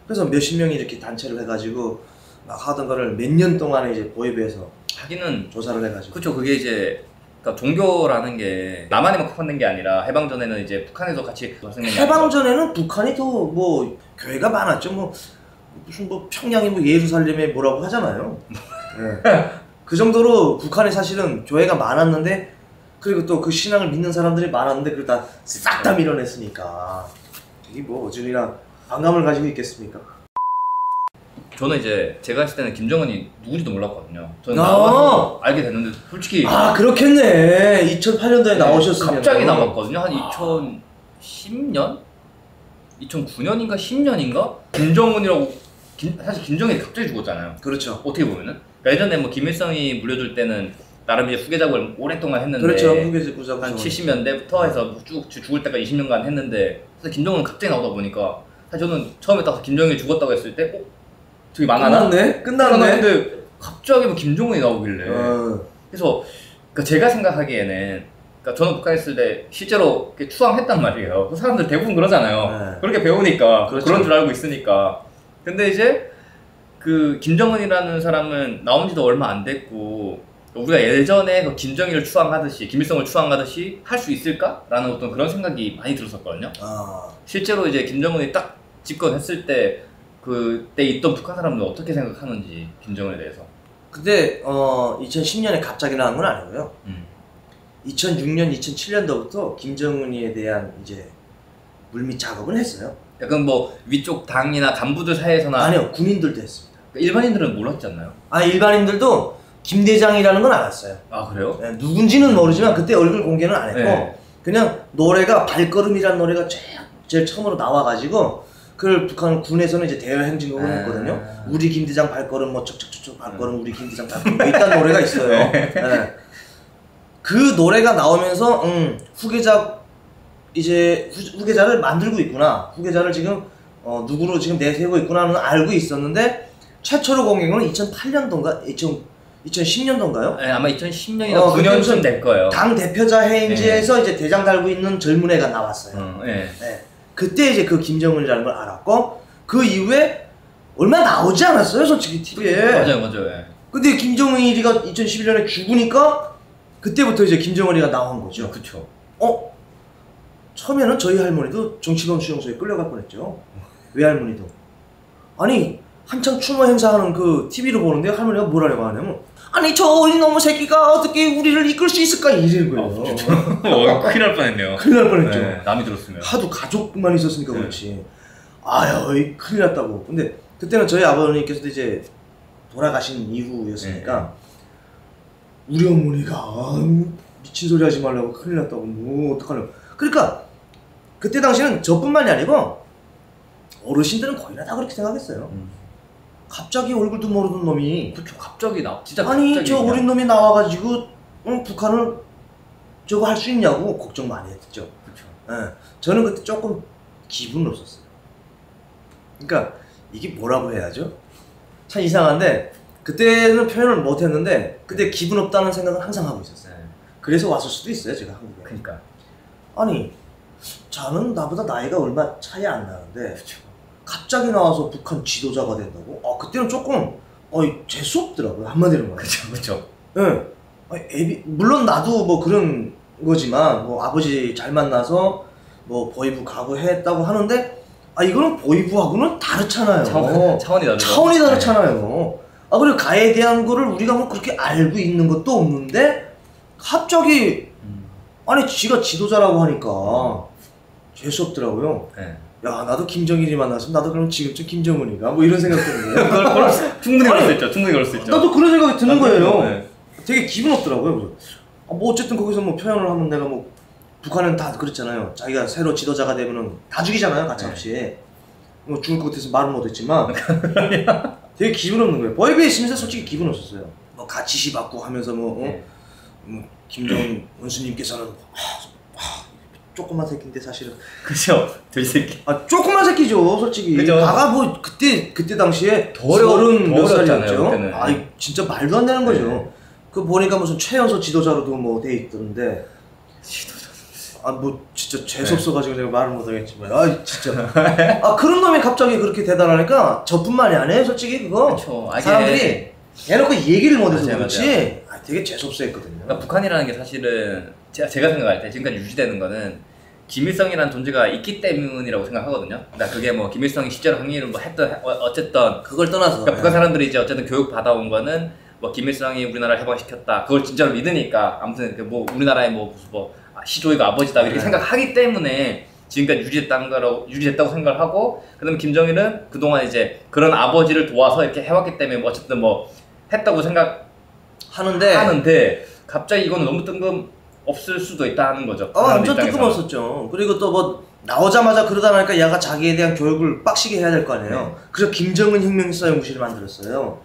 그래서 몇십 명이 이렇게 단체를 해가지고 막 하던 거를 몇 년 동안에 이제 보이부에서 하기는 조사를 해가지고. 그렇죠. 그게 이제 그러니까 종교라는 게 남한에만 국한된 게 아니라 해방 전에는 이제 북한에도 같이 해방 전에는 북한이 더 뭐 교회가 많았죠. 뭐 무슨 뭐 평양이 뭐 예루살렘에 뭐라고 하잖아요. 네. 그 정도로 북한에 사실은 교회가 많았는데 그리고 또 그 신앙을 믿는 사람들이 많았는데 그걸 다 싹 다 밀어냈으니까 이게 뭐 어쩌이나 반감을 가지고 있겠습니까? 저는 이제 제가 했을 때는 김정은이 누군지도 몰랐거든요. 저는 나와서 알게 됐는데 솔직히 그렇겠네. 2008년도에 나오셨으면 갑자기 나왔거든요. 한 2010년? 2009년인가 10년인가? 김정은이라고 사실 김정은이 갑자기 죽었잖아요. 그렇죠. 어떻게 보면은 그러니까 예전에 뭐 김일성이 물려줄 때는 나름 이제 후계작을 오랫동안 했는데 그렇죠. 후계작 한 70년대부터 해서 쭉 죽을 때까지 20년간 했는데 그래서 김정은 갑자기 나오다 보니까 사실 저는 처음에 딱 김정은이 죽었다고 했을 때 저기 망하나? 끝났네. 근데 갑자기 뭐 김정은이 나오길래 그래서 그러니까 제가 생각하기에는 그러니까 저는 북한에 있을 때 실제로 추앙했단 말이에요. 그 사람들 대부분 그러잖아요. 그렇게 배우니까 그렇죠. 그런 줄 알고 있으니까. 근데 이제 그 김정은이라는 사람은 나온 지도 얼마 안 됐고 우리가 예전에 그 김정일을 추앙하듯이 김일성을 추앙하듯이 할 수 있을까라는 어떤 그런 생각이 많이 들었었거든요. 실제로 이제 김정은이 딱 집권했을 때 그때 있던 북한 사람들은 어떻게 생각하는지 김정은에 대해서. 근데 2010년에 갑자기 나온 건 아니고요. 2006년, 2007년도부터 김정은이에 대한 이제 물밑 작업을 했어요. 약간 뭐 위쪽 당이나 간부들 사이에서나 아니요, 군인들도 했습니다. 일반인들은 몰랐지 않나요? 일반인들도 김대장이라는 건 알았어요. 아 그래요? 네, 누군지는 모르지만 그때 얼굴 공개는 안 했고 그냥 노래가 발걸음이라는 노래가 제일 처음으로 나와가지고 그걸 북한 군에서는 이제 대여 행진곡을 했거든요. 우리 김대장 발걸음 뭐 척척척척 발걸음 우리 김대장 발걸음 뭐 이딴 노래가 있어요. 네. 그 노래가 나오면서 후계자를 만들고 있구나. 후계자를 지금 누구로 지금 내세우고 있구나는 알고 있었는데 최초로 공개한 건 2008년도인가 2010년도인가요? 네, 아마 2010년이나 9년쯤 될 거예요. 당 대표자 해인지에서 이제 대장 달고 있는 젊은 애가 나왔어요. 네. 그때 이제 그 김정은이라는 걸 알았고 그 이후에 얼마 나오지 않았어요, 솔직히 TV에. 맞아요. 근데 김정은이가 2011년에 죽으니까 그때부터 이제 김정은이가 나온 거죠. 그렇죠. 처음에는 저희 할머니도 정치범 수용소에 끌려갈 뻔했죠. 외할머니도. 아니 한창 추모 행사하는 그 TV를 보는데 할머니가 뭐라고 하냐면 아니 저 어린 놈의 새끼가 어떻게 우리를 이끌 수 있을까 이러는 거예요. 큰일 날 뻔했네요. 큰일 날 뻔했죠. 네, 남이 들었으면. 하도 가족만 있었으니까 그렇지. 아유 큰일 났다고. 근데 그때는 저희 아버님께서도 이제 돌아가신 이후였으니까 우리 어머니가 미친 소리 하지 말라고 큰일 났다고 뭐 어떡하려고. 그러니까 그때 당시는 저뿐만이 아니고 어르신들은 거의 다 그렇게 생각했어요. 갑자기 얼굴도 모르는 놈이 그쵸 갑자기 진짜 아니 갑자기 저 어린 놈이 나와가지고 북한을 저거 할 수 있냐고 걱정 많이 했죠. 그쵸. 저는 그때 조금 기분 없었어요. 그러니까 이게 뭐라고 해야죠? 참 이상한데 그때는 표현을 못 했는데 그때 기분 없다는 생각은 항상 하고 있었어요. 그래서 왔을 수도 있어요, 제가 한국에. 그러니까 아니 저는 나보다 나이가 얼마 차이 안 나는데 그쵸. 갑자기 나와서 북한 지도자가 된다고? 그때는 조금 재수없더라고요, 한마디로 말해. 그쵸. 예. 물론 나도 뭐 그런 거지만 뭐 아버지 잘 만나서 뭐 보이부 가고 했다고 하는데 이거는 보이부하고는 다르잖아요. 차원이 다르죠. 차원이 다르잖아요. 그리고 가에 대한 거를 우리가 뭐 그렇게 알고 있는 것도 없는데 갑자기 아니 지가 지도자라고 하니까 재수없더라고요. 야 나도 김정일이 만났으면 나도 그럼 지금쯤 김정은이가 뭐 이런 생각 드는 충분히 그럴 수 있죠. 충분히 그럴 수 있죠. 나도 그런 생각이 드는 거예요. 되게 기분 없더라고요. 그래서 뭐 어쨌든 거기서 뭐 표현을 하면 내가 뭐 북한은 다 그렇잖아요. 자기가 새로 지도자가 되면은 다 죽이잖아요, 가차없이. 뭐 죽을 것 같아서 말은 못했지만 되게 기분 없는 거예요. 보이비에 있으면서 솔직히 기분 없었어요. 뭐 같이 시받고 하면서 뭐 김정은 원수님께서는 조그만 새끼인데 사실은. 그죠. 돼지 새끼. 조그만 새끼죠, 솔직히. 그죠. 나가 뭐 그때 당시에 더 어려웠잖아요, 살이었죠. 그때는. 진짜 말도 안 되는 거죠. 그 보니까 무슨 최연소 지도자로도 뭐 돼 있던데. 지도자. 아 뭐 진짜 재수없어가지고 내가 말을 못하겠지만 아 진짜 아 그런 놈이 갑자기 그렇게 대단하니까 저뿐만이 아니에요 솔직히 그거. 그쵸. 사람들이 해놓고 얘기를 못해서 맞아요, 그렇지. 아, 되게 재수없어했거든요. 그러니까 북한이라는 게 사실은 제가 생각할 때 지금까지 유지되는 거는 김일성이라는 존재가 있기 때문이라고 생각하거든요. 그러니까 그게 뭐 김일성이 실제로 항일을 뭐 했던 어쨌든 그걸 떠나서 그러니까 북한 사람들이 이제 어쨌든 교육 받아온 거는 뭐 김일성이 우리나라를 해방시켰다 그걸 진짜로 믿으니까 아무튼 뭐 우리나라의 뭐 시조이가 아버지다 이렇게 생각하기 때문에 지금까지 유지됐다고 생각을 하고, 그다음에 김정일은 그동안 이제 그런 아버지를 도와서 이렇게 해왔기 때문에 뭐 어쨌든 뭐 했다고 생각하는데 갑자기 이거는 너무 뜬금없을 수도 있다는 거죠. 완전 뜬금없었죠. 그리고 또 뭐 나오자마자 그러다 보니까 얘가 자기에 대한 교육을 빡시게 해야 될 거 아니에요. 네. 그래서 김정은 혁명사 연구실을 만들었어요.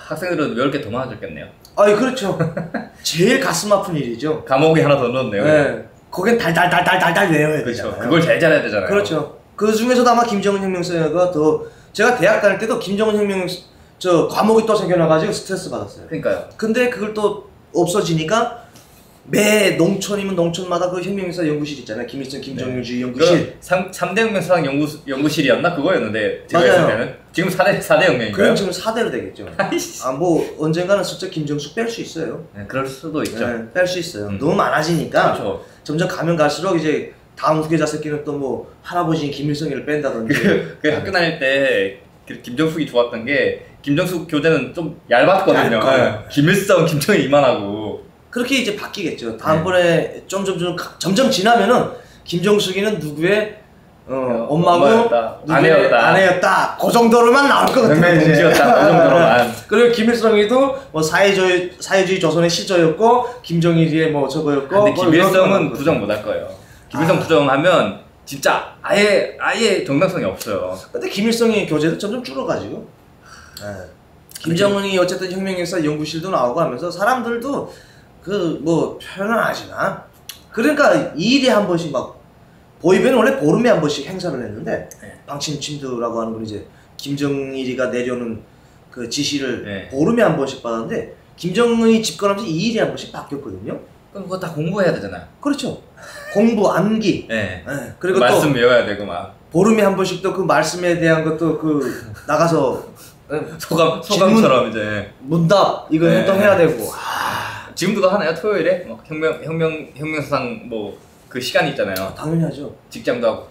학생들은 외울 게 더 많아졌겠네요. 아이 그렇죠. 제일 가슴 아픈 일이죠. 과목이 하나 더 넣었네요. 네. 거긴 달달달달달달 외워야 그렇죠. 되잖아요. 그걸 잘 잘해야 되잖아요. 그렇죠. 그 중에서도 아마 김정은 혁명사가 더 제가 대학 다닐 때도 김정은 혁명 저 과목이 또 생겨나가지고 스트레스 받았어요. 그러니까요. 근데 그걸 또 없어지니까 매 농촌이면 농촌마다 그 혁명사 연구실 있잖아요. 김일성 김정일주의 연구실. 3대 혁명사상 연구실이었나? 그거였는데 제가 맞아요. 했을 때는 지금 4대 혁명인가요? 그럼 지금 4대로 되겠죠. 아 뭐 언젠가는 진짜 김정숙 뺄 수 있어요. 네, 그럴 수도 있죠. 네, 뺄 수 있어요. 너무 많아지니까 그렇죠. 점점 가면 갈수록 이제 다음 후계자 새끼는 또 뭐 할아버지인 김일성이를 뺀다든지. 그 학교 다닐 때 김정숙이 좋았던 게 김정숙 교재는 좀 얇았거든요. 네. 김일성, 김정일 이만하고. 그렇게 이제 바뀌겠죠. 다음번에 점점 지나면은 김정숙이는 누구의 엄마고 누구의 아내였다. 그 정도로만 나올 것 같아요. 동지였다. 그 정도로만. 그리고 김일성이도 뭐 사회주의 조선의 시조였고 김정일이 뭐 저거였고. 근데 김일성은 부정 못 할 거예요. 김일성 부정하면 진짜 아예 정당성이 없어요. 근데 김일성이 교재도 점점 줄어가지고. 네. 김정은이 어쨌든 혁명역사 연구실도 나오고 하면서 사람들도 그 뭐 표현은 하지만 그러니까 2일에 한 번씩 막 보이베는 원래 보름에 한 번씩 행사를 했는데 방침침두라고 하는 분 이제 김정일이가 내려오는 그 지시를 보름에 한 번씩 받았는데 김정은이 집권하면서 2일에 한 번씩 바뀌었거든요. 그럼 그거 다 공부해야 되잖아요. 그렇죠. 공부, 암기. 그리고 또 말씀 외워야 되고 막 보름에 한 번씩 또 그 말씀에 대한 것도 그 나가서 소감처럼 이제 문답 이거 또 해야 되고. 지금도 하나요? 토요일에 뭐 혁명사상 뭐 그 시간이 있잖아요. 당연히 하죠. 직장도 하고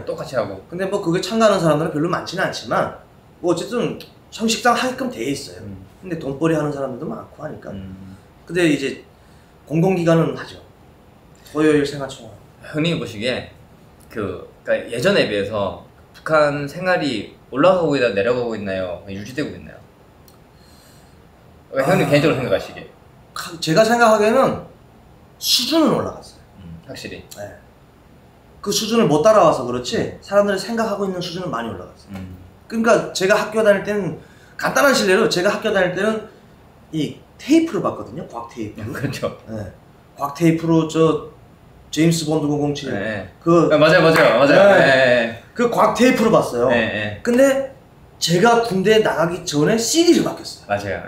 똑같이 하고. 근데 뭐 그게 참가하는 사람들은 별로 많지는 않지만 뭐 어쨌든 형식상 하게끔 돼 있어요. 근데 돈벌이 하는 사람들도 많고 하니까. 근데 이제 공공기관은 하죠. 토요일 생활총회. 형님이 보시기에 그러니까 예전에 비해서 북한 생활이 올라가고 있나 내려가고 있나요? 유지되고 있나요? 형님 개인적으로 생각하시기에. 제가 생각하기에는 수준은 올라갔어요. 확실히. 네. 그 수준을 못 따라와서 그렇지 사람들이 생각하고 있는 수준은 많이 올라갔어요. 그러니까 제가 학교 다닐 때는 간단한 실례로 제가 학교 다닐 때는 이 테이프를 봤거든요. 곽 테이프. 그렇죠. 네. 곽 테이프로 저 제임스 본드 007. 맞아요. 네. 그 곽 테이프로 봤어요. 근데 제가 군대 나가기 전에 CD를 바뀌었어요. 맞아요.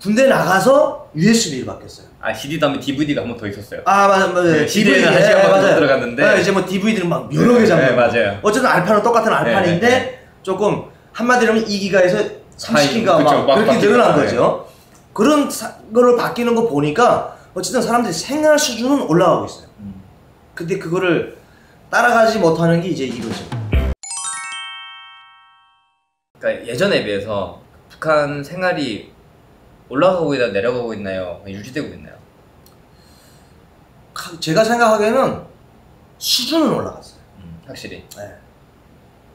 군대 나가서 USB를 바뀌었어요. CD 다음에 DVD가 한 번 더 있었어요. 맞아요. DVD는 한 시간만 더 들어갔는데. 이제 뭐 DVD는 막 여러 개 잡는. 맞아요. 어쨌든 알판은 똑같은 알판인데 조금 한마디로 하면 2기가에서 30기가 막 그렇게 늘어난 거죠. 그런 거를 바뀌는 거 보니까 어쨌든 사람들이 생활 수준은 올라가고 있어요. 근데 그거를 따라가지 못하는 게 이제 이거죠. 그러니까 예전에 비해서 북한 생활이 올라가고 있나 내려가고 있나요? 유지되고 있나요? 제가 생각하기에는 수준은 올라갔어요. 확실히. 네.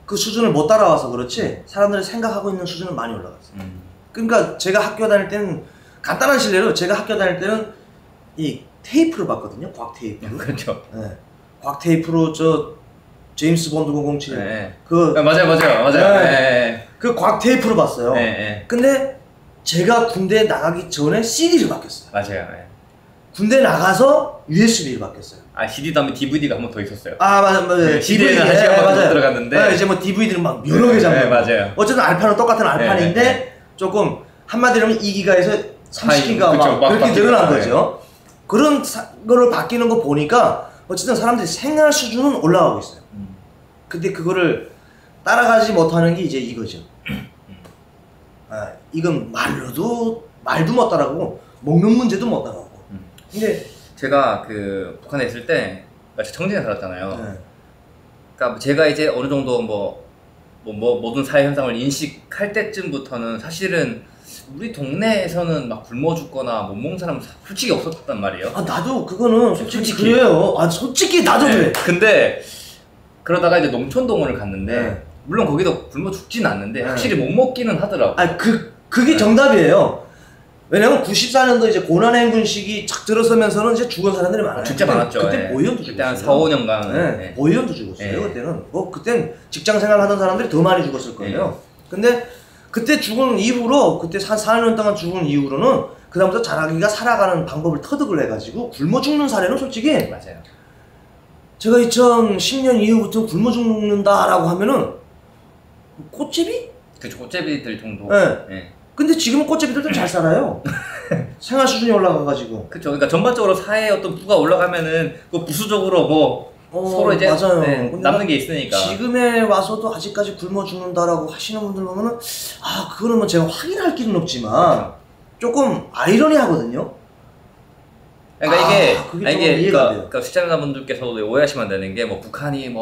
그 수준을 못 따라와서 그렇지 사람들이 생각하고 있는 수준은 많이 올라갔어요. 그러니까 제가 학교 다닐 때는 간단한 실례로 제가 학교 다닐 때는 이 테이프를 봤거든요. 곽 테이프. 그렇죠. 네. 곽 테이프로 저 제임스 본드 007. 맞아요. 그 곽 테이프로 봤어요. 근데 제가 군대 나가기 전에 CD를 바뀌었어요. 맞아요. 군대 나가서 USB를 바뀌었어요. CD 다음에 DVD가 한 번 더 있었어요. 맞아요. DVD는 한 시간만 더 들어갔는데. 이제 뭐 DVD는 막 여러 개 잡는. 맞아요. 어쨌든 알판은 똑같은 알판인데 조금 한마디로 하면 2기가에서 삼식기가 막 그렇게 늘어난 거죠. 그런 거를 바뀌는 거 보니까 어쨌든 사람들이 생활 수준은 올라가고 있어요. 근데 그거를 따라가지 못하는 게 이제 이거죠. 이건 말도 못 따라가고 먹는 문제도 못 따라가고. 근데 제가 그 북한에 있을 때 청진에 살았잖아요. 그러니까 제가 이제 어느 정도 모든 사회 현상을 인식할 때쯤부터는 사실은 우리 동네에서는 막 굶어 죽거나 못 먹는 사람 솔직히 없었단 말이에요. 나도 그거는 솔직히 그래요. 솔직히 나도 그래. 근데 그러다가 이제 농촌동원을 갔는데 물론 거기도 굶어 죽진 않는데 확실히 못 먹기는 하더라고. 그게 정답이에요. 왜냐면 94년도 이제 고난행군 시기 착 들어서면서는 이제 죽은 사람들이 많아요. 진짜 많았죠. 그때 보위원도 그때 한 죽었어요. 4, 5년간. 보위원도 죽었어요. 그때는. 그땐 직장 생활 하던 사람들이 더 많이 죽었을 거예요. 근데 그때 죽은 이후로, 그때 한 4년 동안 죽은 이후로는 그다음부터 자라기가 살아가는 방법을 터득을 해가지고 굶어 죽는 사례는 솔직히 맞아요. 제가 2010년 이후부터 굶어 죽는다라고 하면은 꽃제비? 그쵸, 꽃제비들 정도. 근데 지금은 꽃제비들도 잘 살아요. 생활 수준이 올라가가지고. 그쵸. 그러니까 전반적으로 사회의 어떤 부가 올라가면은 그 부수적으로 서로 이제 남는 게 있으니까. 지금에 와서도 아직까지 굶어 죽는다라고 하시는 분들 보면은 그거는 제가 확인할 길은 없지만 조금 아이러니하거든요. 그러니까 이게 그러니까 시청자분들께서도 오해하시면 안 되는 게 북한이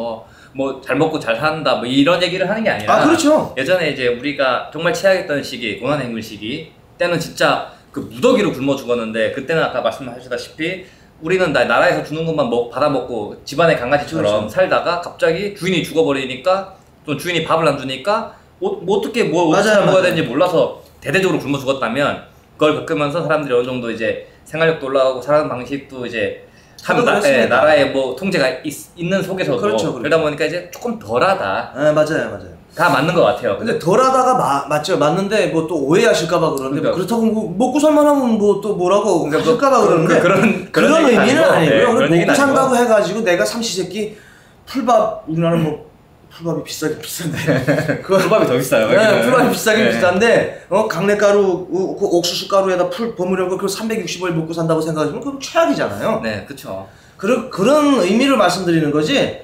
잘 먹고 잘 산다 이런 얘기를 하는 게 아니라. 그렇죠. 예전에 이제 우리가 정말 최악했던 시기, 고난행군 시기 때는 진짜 그 무더기로 굶어 죽었는데, 그때는 아까 말씀하셨다시피 우리는 나라에서 주는 것만 받아 먹고 집안의 강아지처럼 살다가 갑자기 주인이 죽어버리니까, 또 주인이 밥을 안 주니까 어떻게 먹어야 되는지 몰라서 대대적으로 굶어 죽었다면, 그걸 겪으면서 사람들이 어느 정도 이제 생활력도 올라가고 살아가는 방식도 이제 나라의 통제가 있는 속에서도 그렇죠. 그러다 보니까 이제 조금 덜하다. 맞아요. 다 맞는 것 같아요. 근데 덜하다가 맞죠. 맞는데 또 오해하실까봐 그러는데 그렇다고 먹고 살만하면 또 뭐라고 하실까봐 그러는데 그런 의미는 아니고요. 먹고 산다고 해가지고 내가 삼시세끼 풀밥, 우리나라는 풀밥이 비싸긴 비싼데 풀밥이 더 비싸요. 풀밥이 비싸긴 비싼데 강냉가루, 그 옥수수 가루에다 풀 버무려고 그걸 360일 먹고 산다고 생각하시면 그건 최악이잖아요. 네, 그렇죠. 그런 의미를 말씀드리는 거지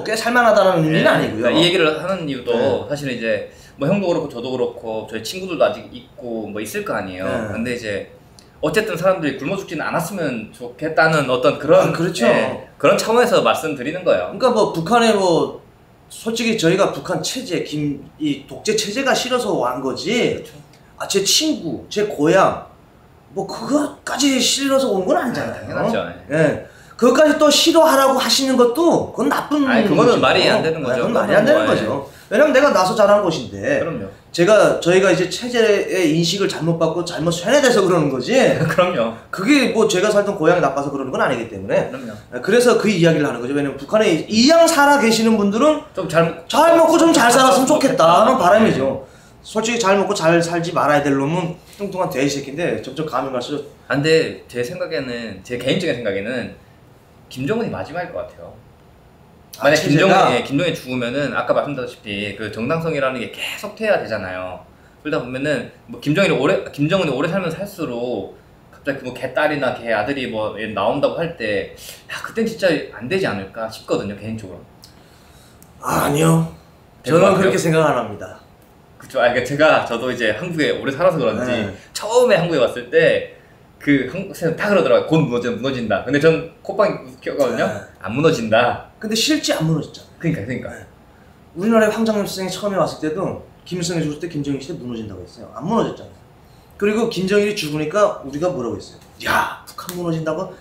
꽤 살만하다는 의미는 아니고요. 그러니까 이 얘기를 하는 이유도 사실 이제 형도 그렇고 저도 그렇고 저희 친구들도 아직 있고 있을 거 아니에요. 근데 이제 어쨌든 사람들이 굶어 죽지는 않았으면 좋겠다는 어떤 그런 그렇죠. 그런 차원에서 말씀드리는 거예요. 그러니까 북한에 솔직히 저희가 북한 체제, 이 독재 체제가 싫어서 완 거지. 그렇죠. 제 친구, 제 고향, 그거까지 싫어서 온 건 아니잖아요. 당연하죠. 그것까지 또 싫어하라고 하시는 것도 그건 나쁜. 그거는 말이 안 되는 거죠. 그건 말이 안 되는 거죠. 왜냐면 내가 나서 자란 곳인데. 그럼요. 저희가 이제 체제의 인식을 잘못 받고 잘못 세뇌돼서 그러는 거지. 그럼요. 그게 제가 살던 고향이 나빠서 그러는 건 아니기 때문에. 그럼요. 그래서 그 이야기를 하는 거죠. 왜냐면 북한에 이양 살아 계시는 분들은 좀 잘 먹고 좀 잘 살았으면 좋겠다 하는 바람이죠. 솔직히 잘 먹고 잘 살지 말아야 될 놈은 뚱뚱한 돼지새끼인데 점점 감이 갈수록. 근데 제 개인적인 생각에는 김정은이 마지막일 것 같아요. 만약 김정은이 죽으면은 아까 말씀드렸다시피 그 정당성이라는 게 계속 돼야 되잖아요. 그러다 보면은 김정은이 오래 살면 살수록 갑자기 개 딸이나 개 아들이 나온다고 할 때 그땐 진짜 안 되지 않을까 싶거든요, 개인적으로. 아니요. 저는 그렇게 생각 안 합니다. 그쵸. 그러니까 저도 이제 한국에 오래 살아서 그런지 처음에 한국에 왔을 때 한국 사람 다 그러더라고요. 곧 무너진다. 근데 전 콧방이 꼈거든요. 안 무너진다. 근데 실제 안 무너졌잖아요. 그러니까. 우리나라의 황장엽 선생이 처음에 왔을 때도 김일성이 죽을 때 김정일 시대 무너진다고 했어요. 안 무너졌잖아요. 그리고 김정일이 죽으니까 우리가 뭐라고 했어요? 야, 북한 무너진다고?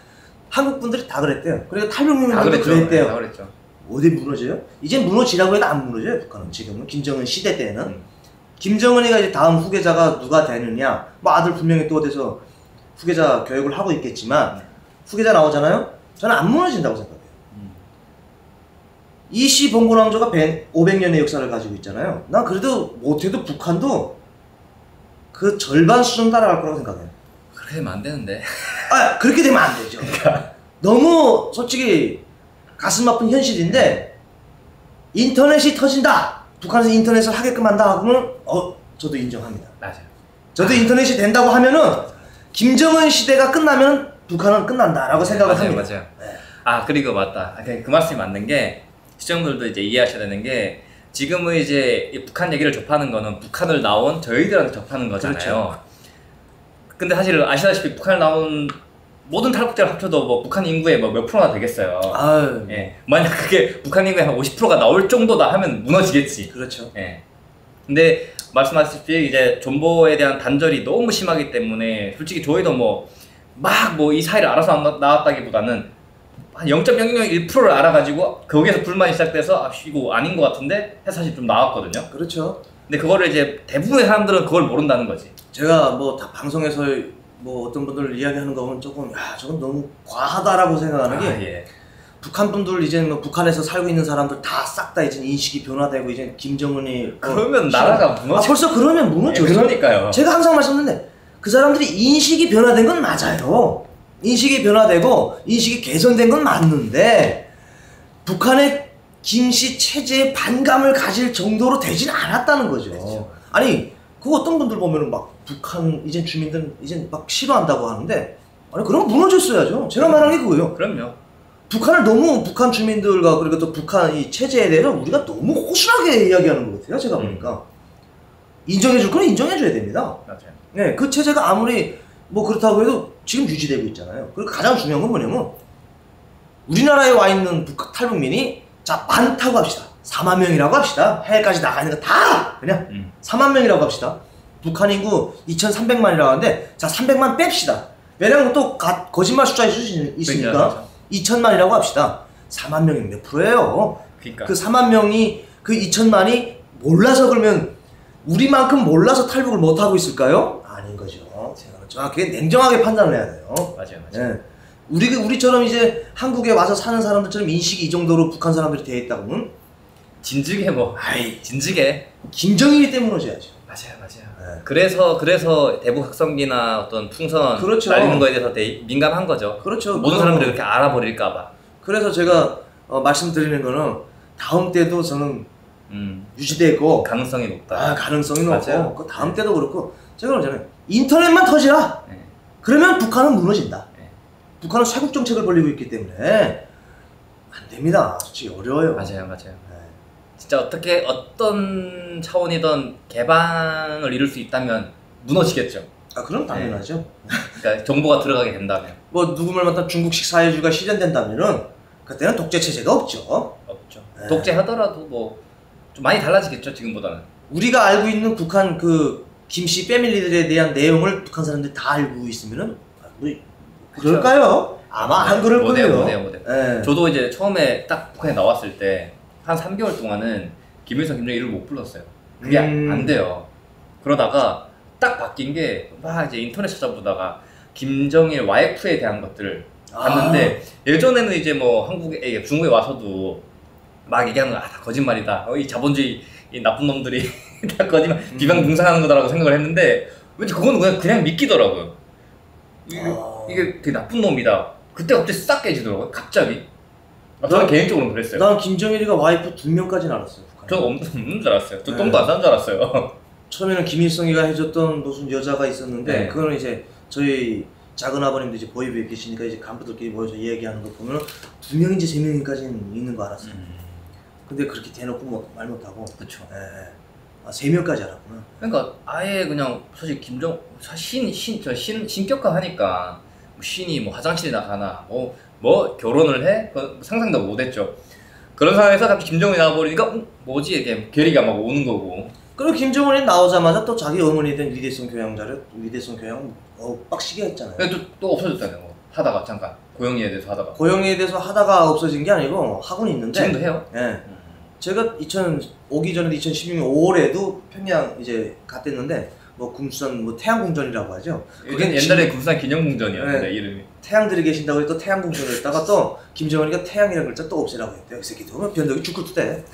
한국 분들이 다 그랬대요. 그리고 탈북민들도 그랬대요. 다 그랬죠. 어디 무너져요? 이제 무너지라고 해도 안 무너져요, 북한은. 지금은 김정은 시대 때는. 김정은이가 이제 다음 후계자가 누가 되느냐, 아들 분명히 또 돼서 후계자 교육을 하고 있겠지만 후계자 나오잖아요? 저는 안 무너진다고 생각해요. 이씨 봉건왕조가 500년의 역사를 가지고 있잖아요. 난 그래도 못해도 북한도 그 절반 수준 따라갈 거라고 생각해요. 그렇게 되면 안 되는데. 그렇게 되면 안 되죠. 너무 솔직히 가슴 아픈 현실인데, 인터넷이 터진다, 북한에서 인터넷을 하게끔 한다 하면 저도 인정합니다. 맞아요. 저도 인터넷이 된다고 하면은 김정은 시대가 끝나면 북한은 끝난다라고 생각을 맞아요, 합니다. 맞아요. 아 그리고 맞다. 그 말씀이 맞는 게 시청자들도 이제 이해하셔야 되는 게 지금은 이제 이 북한 얘기를 접하는 거는 북한을 나온 저희들한테 접하는 거잖아요. 그렇죠. 근데 사실 아시다시피 북한을 나온 모든 탈북자를 합쳐도 뭐 북한 인구의 뭐 몇 프로나 되겠어요. 아유. 예. 만약 그게 북한 인구의 한 50%가 나올 정도다 하면 무너지겠지. 그렇죠. 예. 근데 말씀하셨다시피 이제 존버에 대한 단절이 너무 심하기 때문에 솔직히 저희도 뭐 막 뭐 이 사이를 알아서 나왔다기보다는 한 0.001%를 알아가지고 거기에서 불만이 시작돼서 아 이거 아닌 것 같은데 해서 사실 좀 나왔거든요. 그렇죠. 근데 그거를 이제 대부분의 사람들은 그걸 모른다는 거지. 제가 뭐 다 방송에서 뭐 어떤 분들 이야기하는 거 보면 조금 야 저건 너무 과하다라고 생각하는 게 예. 북한 분들 이제 뭐 북한에서 살고 있는 사람들 다 싹 다 이제 인식이 변화되고 이제 김정은이 그러면 나라가 무너져. 벌써 그러면 무너져. 예, 그러니까요. 제가 항상 말씀드렸는데 그 사람들이 인식이 변화된 건 맞아요. 인식이 변화되고 인식이 개선된 건 맞는데 북한의 김씨 체제에 반감을 가질 정도로 되진 않았다는 거죠. 그렇죠. 아니 그 어떤 분들 보면은 막 북한 이제 주민들 이제 막 싫어한다고 하는데 아니 그럼 무너졌어야죠. 제가 말하는 게 그거예요. 그럼요. 북한을 너무 북한 주민들과 그리고 또 북한 이 체제에 대해서 우리가 너무 호술하게 이야기하는 것 같아요. 제가 보니까 인정해줄 건 인정해줘야 됩니다. 맞아요. 네, 그 체제가 아무리 뭐 그렇다고 해도 지금 유지되고 있잖아요. 그리고 가장 중요한 건 뭐냐면 우리나라에 와 있는 탈북민이 자 많다고 합시다. 4만 명이라고 합시다. 해외까지 나가 있는 거 다 그냥 4만 명이라고 합시다. 북한 인구 2,300만이라고 하는데 자 300만 뺍시다. 왜냐면 또 거짓말 숫자일 수 있으니까 그렇죠. 2천만이라고 합시다. 4만 명이 몇 프로예요? 그러니까. 그 4만 명이 그 2천만이 몰라서 그러면 우리만큼 몰라서 탈북을 못 하고 있을까요? 아닌 거죠. 제가 정확하게 냉정하게 판단을 해야 돼요. 맞아요. 네. 우리처럼 이제 한국에 와서 사는 사람들처럼 인식이 이 정도로 북한 사람들이 되어 있다고는 진즉에 뭐. 아이 진즉에. 김정일이 때문에 무너져야죠. 맞아요. 네. 그래서 대북 확성기나 어떤 풍선 그렇죠. 날리는 거에 대해서 되게 민감한 거죠. 그렇죠. 모든 사람들이 그렇게 알아버릴까봐. 그래서 제가 말씀드리는 거는 다음 때도 저는 유지되고 가능성이 높다. 가능성이 높고 맞아요. 그 다음 때도 그렇고 제가 그러잖아요. 인터넷만 터지라. 네. 그러면 북한은 무너진다. 네. 북한은 쇄국 정책을 벌리고 있기 때문에 안 됩니다. 솔직히 어려워요. 맞아요. 네. 진짜 어떤 차원이든 개방을 이룰 수 있다면 무너지겠죠. 그럼 당연하죠. 그러니까 정보가 들어가게 된다면. 뭐 누구 말 맞다 중국식 사회주의가 실현된다면은 그때는 독재 체제가 없죠. 없죠. 네. 독재하더라도 뭐 좀 많이 달라지겠죠 지금보다는. 우리가 알고 있는 북한 그 김씨 패밀리들에 대한 내용을 북한 사람들이 다 알고 있으면은 뭐 그럴까요? 아마 안 그럴 거예요. 못해요. 네. 저도 이제 처음에 딱 북한에 나왔을 때 한 3개월 동안은 김일성, 김정일 이름을 못 불렀어요. 그게 안 돼요. 그러다가 딱 바뀐 게 막 이제 인터넷 찾아보다가 김정일 와이프에 대한 것들을 봤는데 예전에는 이제 뭐 중국에 와서도 막 얘기하는 거 다 거짓말이다. 이 자본주의 이 나쁜 놈들이 다 거짓말 비방등산하는 거다라고 생각을 했는데 왠지 그거는 그냥 믿기더라고요. 이게 되게 나쁜 놈이다. 그때 갑자기 싹 깨지더라고요. 갑자기. 저는 개인적으로는 그랬어요. 난 김정일이가 와이프 2명까지는 알았어요. 저는 없는 줄 알았어요. 저 똥도 안 싼 줄 알았어요. 처음에는 김일성이가 해줬던 무슨 여자가 있었는데 네. 그거는 이제 저희 작은 아버님도 이제 보이부에 계시니까 이제 간부들끼리 모여서 이야기하는 거 보면 2명인지 3명인까지는 있는 거 알았어요. 근데 그렇게 대놓고 뭐 말 못하고. 그렇죠. 3명까지 알았구나. 그러니까 아예 그냥 사실 신격화 하니까 뭐 신이 뭐 화장실에 나가나 뭐 결혼을 해? 상상도 못했죠. 그런 상황에서 갑자기 김정은이 나와버리니까 뭐지 이렇게 괴리가 막 오는 거고. 그리고 김정은이 나오자마자 또 자기 어머니에 대한 위대성 교양 빡시게 했잖아요. 근데 또 없어졌잖아요. 하다가 잠깐 고영이에 대해서 하다가. 고영이에 대해서 하다가 없어진 게 아니고 하고는 있는데 지금도 해요? 네. 제가 오기 전에 2016년 5월에도 평양 이제 갔댔는데 뭐 kumsusan 뭐 태양궁전이라고 하죠. 그게 옛날에 kumsusan 기념궁전이었는데 네. 이름이. 태양들이 계신다고 해서 또 태양궁전을 했다가 또 김정은이가 태양이라는 글자 또 없애라고 했대요. 그 새끼도 변덕이 죽을 때.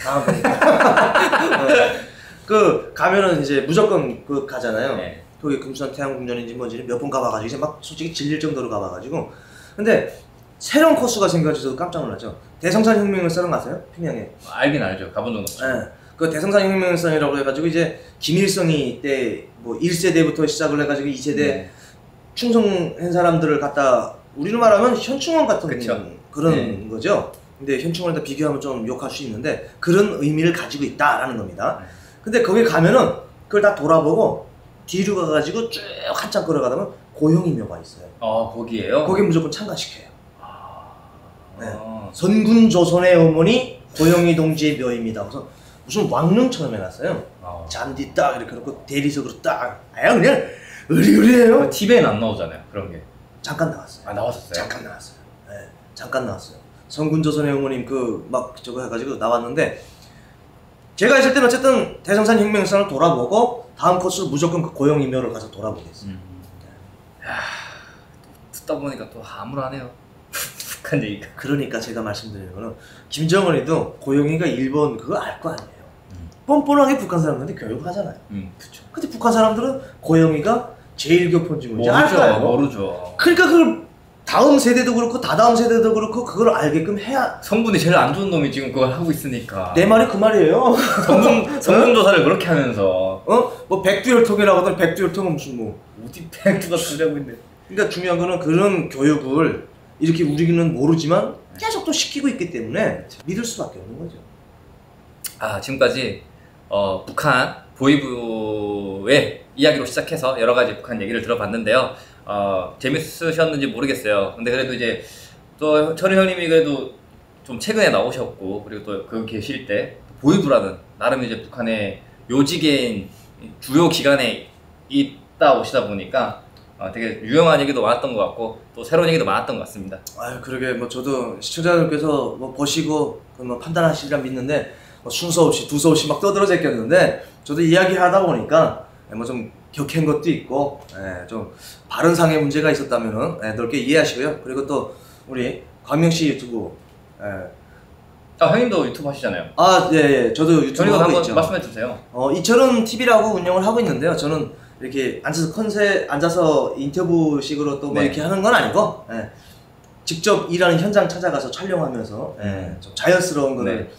그 가면은 이제 무조건 그 가잖아요. 네. 거기 금수산 태양궁전인지 뭔지는 몇 번 가봐가지고 이제 막 솔직히 질릴 정도로 가봐가지고. 근데 새로운 코스가 생겨져서 깜짝 놀랐죠. 대성산 혁명일사는 아세요? 평양에. 알긴 알죠. 가본 적은 없죠. 네. 그 대성산 혁명일사라고 해가지고 이제 김일성이 때 뭐 1세대부터 시작을 해가지고 2세대 네. 충성한 사람들을 갖다 우리로 말하면 현충원 같은 그쵸. 그런 거죠. 근데 현충원에다 비교하면 좀 욕할 수 있는데 그런 의미를 가지고 있다라는 겁니다. 근데 거기 가면은 그걸 다 돌아보고 뒤로 가가지고 쭉 한참 걸어가다면 고영이묘가 있어요. 거기에요? 거기 무조건 참가시켜요. 네. 선군조선의 어머니 고영이 동지의 묘입니다. 그래서 무슨 왕릉처럼 해놨어요. 잔디 딱 이렇게 놓고 대리석으로 딱 그냥 으리으리해요. TV에는 안 나오잖아요 그런 게. 잠깐 나왔어요. 나왔었어요? 잠깐 나왔어요. 네, 잠깐 나왔어요. 선군조선의 어머님 그 막 저거 해가지고 나왔는데 제가 있을 때는 어쨌든 대성산 혁명사를 돌아보고 다음 코스로 무조건 그 고영이묘를 가서 돌아보겠어요. 듣다 보니까 또 암울하네요. 북한 얘기가. 그러니까 제가 말씀드리는 거는 김정은이도 고영이가 일본 그거 알 거 아니에요. 뻔뻔하게 북한 사람들한테 교육하잖아요. 그쵸. 근데 북한 사람들은 고영이가 제1교포인지 뭔지 알까요? 모르죠. 그러니까 그걸 다음 세대도 그렇고 다다음 세대도 그렇고 그걸 알게끔 해야. 성분이 제일 안 좋은 놈이 지금 그걸 하고 있으니까. 내 말이 그 말이에요. 성분 조사를 그렇게 하면서. 뭐 백두혈통이라고 하더니 백두혈통은 무슨 뭐 어디 백두가 두려고 있네. 그러니까 중요한 거는 그런 교육을 이렇게 우리는 모르지만 계속 또 시키고 있기 때문에 믿을 수밖에 없는 거죠. 지금까지 북한 보이부의 이야기로 시작해서 여러 가지 북한 얘기를 들어봤는데요. 재밌으셨는지 모르겠어요. 근데 그래도 이제 또 철우 형님이 그래도 좀 최근에 나오셨고 그리고 또 그 계실 때 보이부라는 나름 이제 북한의 요직인 주요 기관에 있다 오시다 보니까 되게 유용한 얘기도 많았던 것 같고 또 새로운 얘기도 많았던 것 같습니다. 그러게 뭐 저도 시청자들께서 뭐 보시고 뭐 판단하시리라 믿는데 뭐 순서 없이 두서 없이 막 떠들어 제꼈는데 저도 이야기하다 보니까 뭐 좀 격한 것도 있고 좀 발언상의 문제가 있었다면은 넓게 이해하시고요. 그리고 또 우리 광명시 유튜브 형님도 유튜브 하시잖아요. 예. 저도 유튜브 하고 한번 있죠. 말씀해 주세요. 이철은 TV라고 운영을 하고 있는데요. 저는 이렇게 앉아서 인터뷰식으로 또 뭐 네. 이렇게 하는 건 아니고 직접 일하는 현장 찾아가서 촬영하면서 좀 자연스러운 거를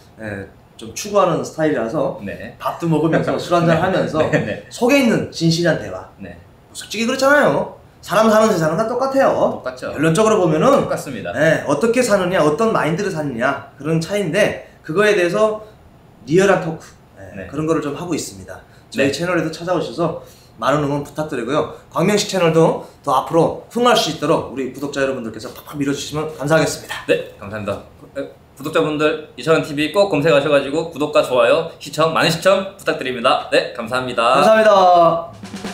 좀 추구하는 스타일이라서 밥도 먹으면서 술 한잔 하면서 속에 있는 진실한 대화. 솔직히 그렇잖아요. 사람 사는 세상은 다 똑같아요. 똑같죠. 결론적으로 보면은 똑같습니다. 어떻게 사느냐, 어떤 마인드를 사느냐 그런 차이인데 그거에 대해서 리얼한 토크 그런 거를 좀 하고 있습니다. 저희 채널에도 찾아오셔서 많은 응원 부탁드리고요. 광명식 채널도 더 앞으로 흥할 수 있도록 우리 구독자 여러분들께서 팍팍 밀어주시면 감사하겠습니다. 네, 감사합니다. 구독자분들 이철원TV 꼭 검색하셔가지고 구독과 좋아요, 많은 시청 부탁드립니다. 네, 감사합니다. 감사합니다.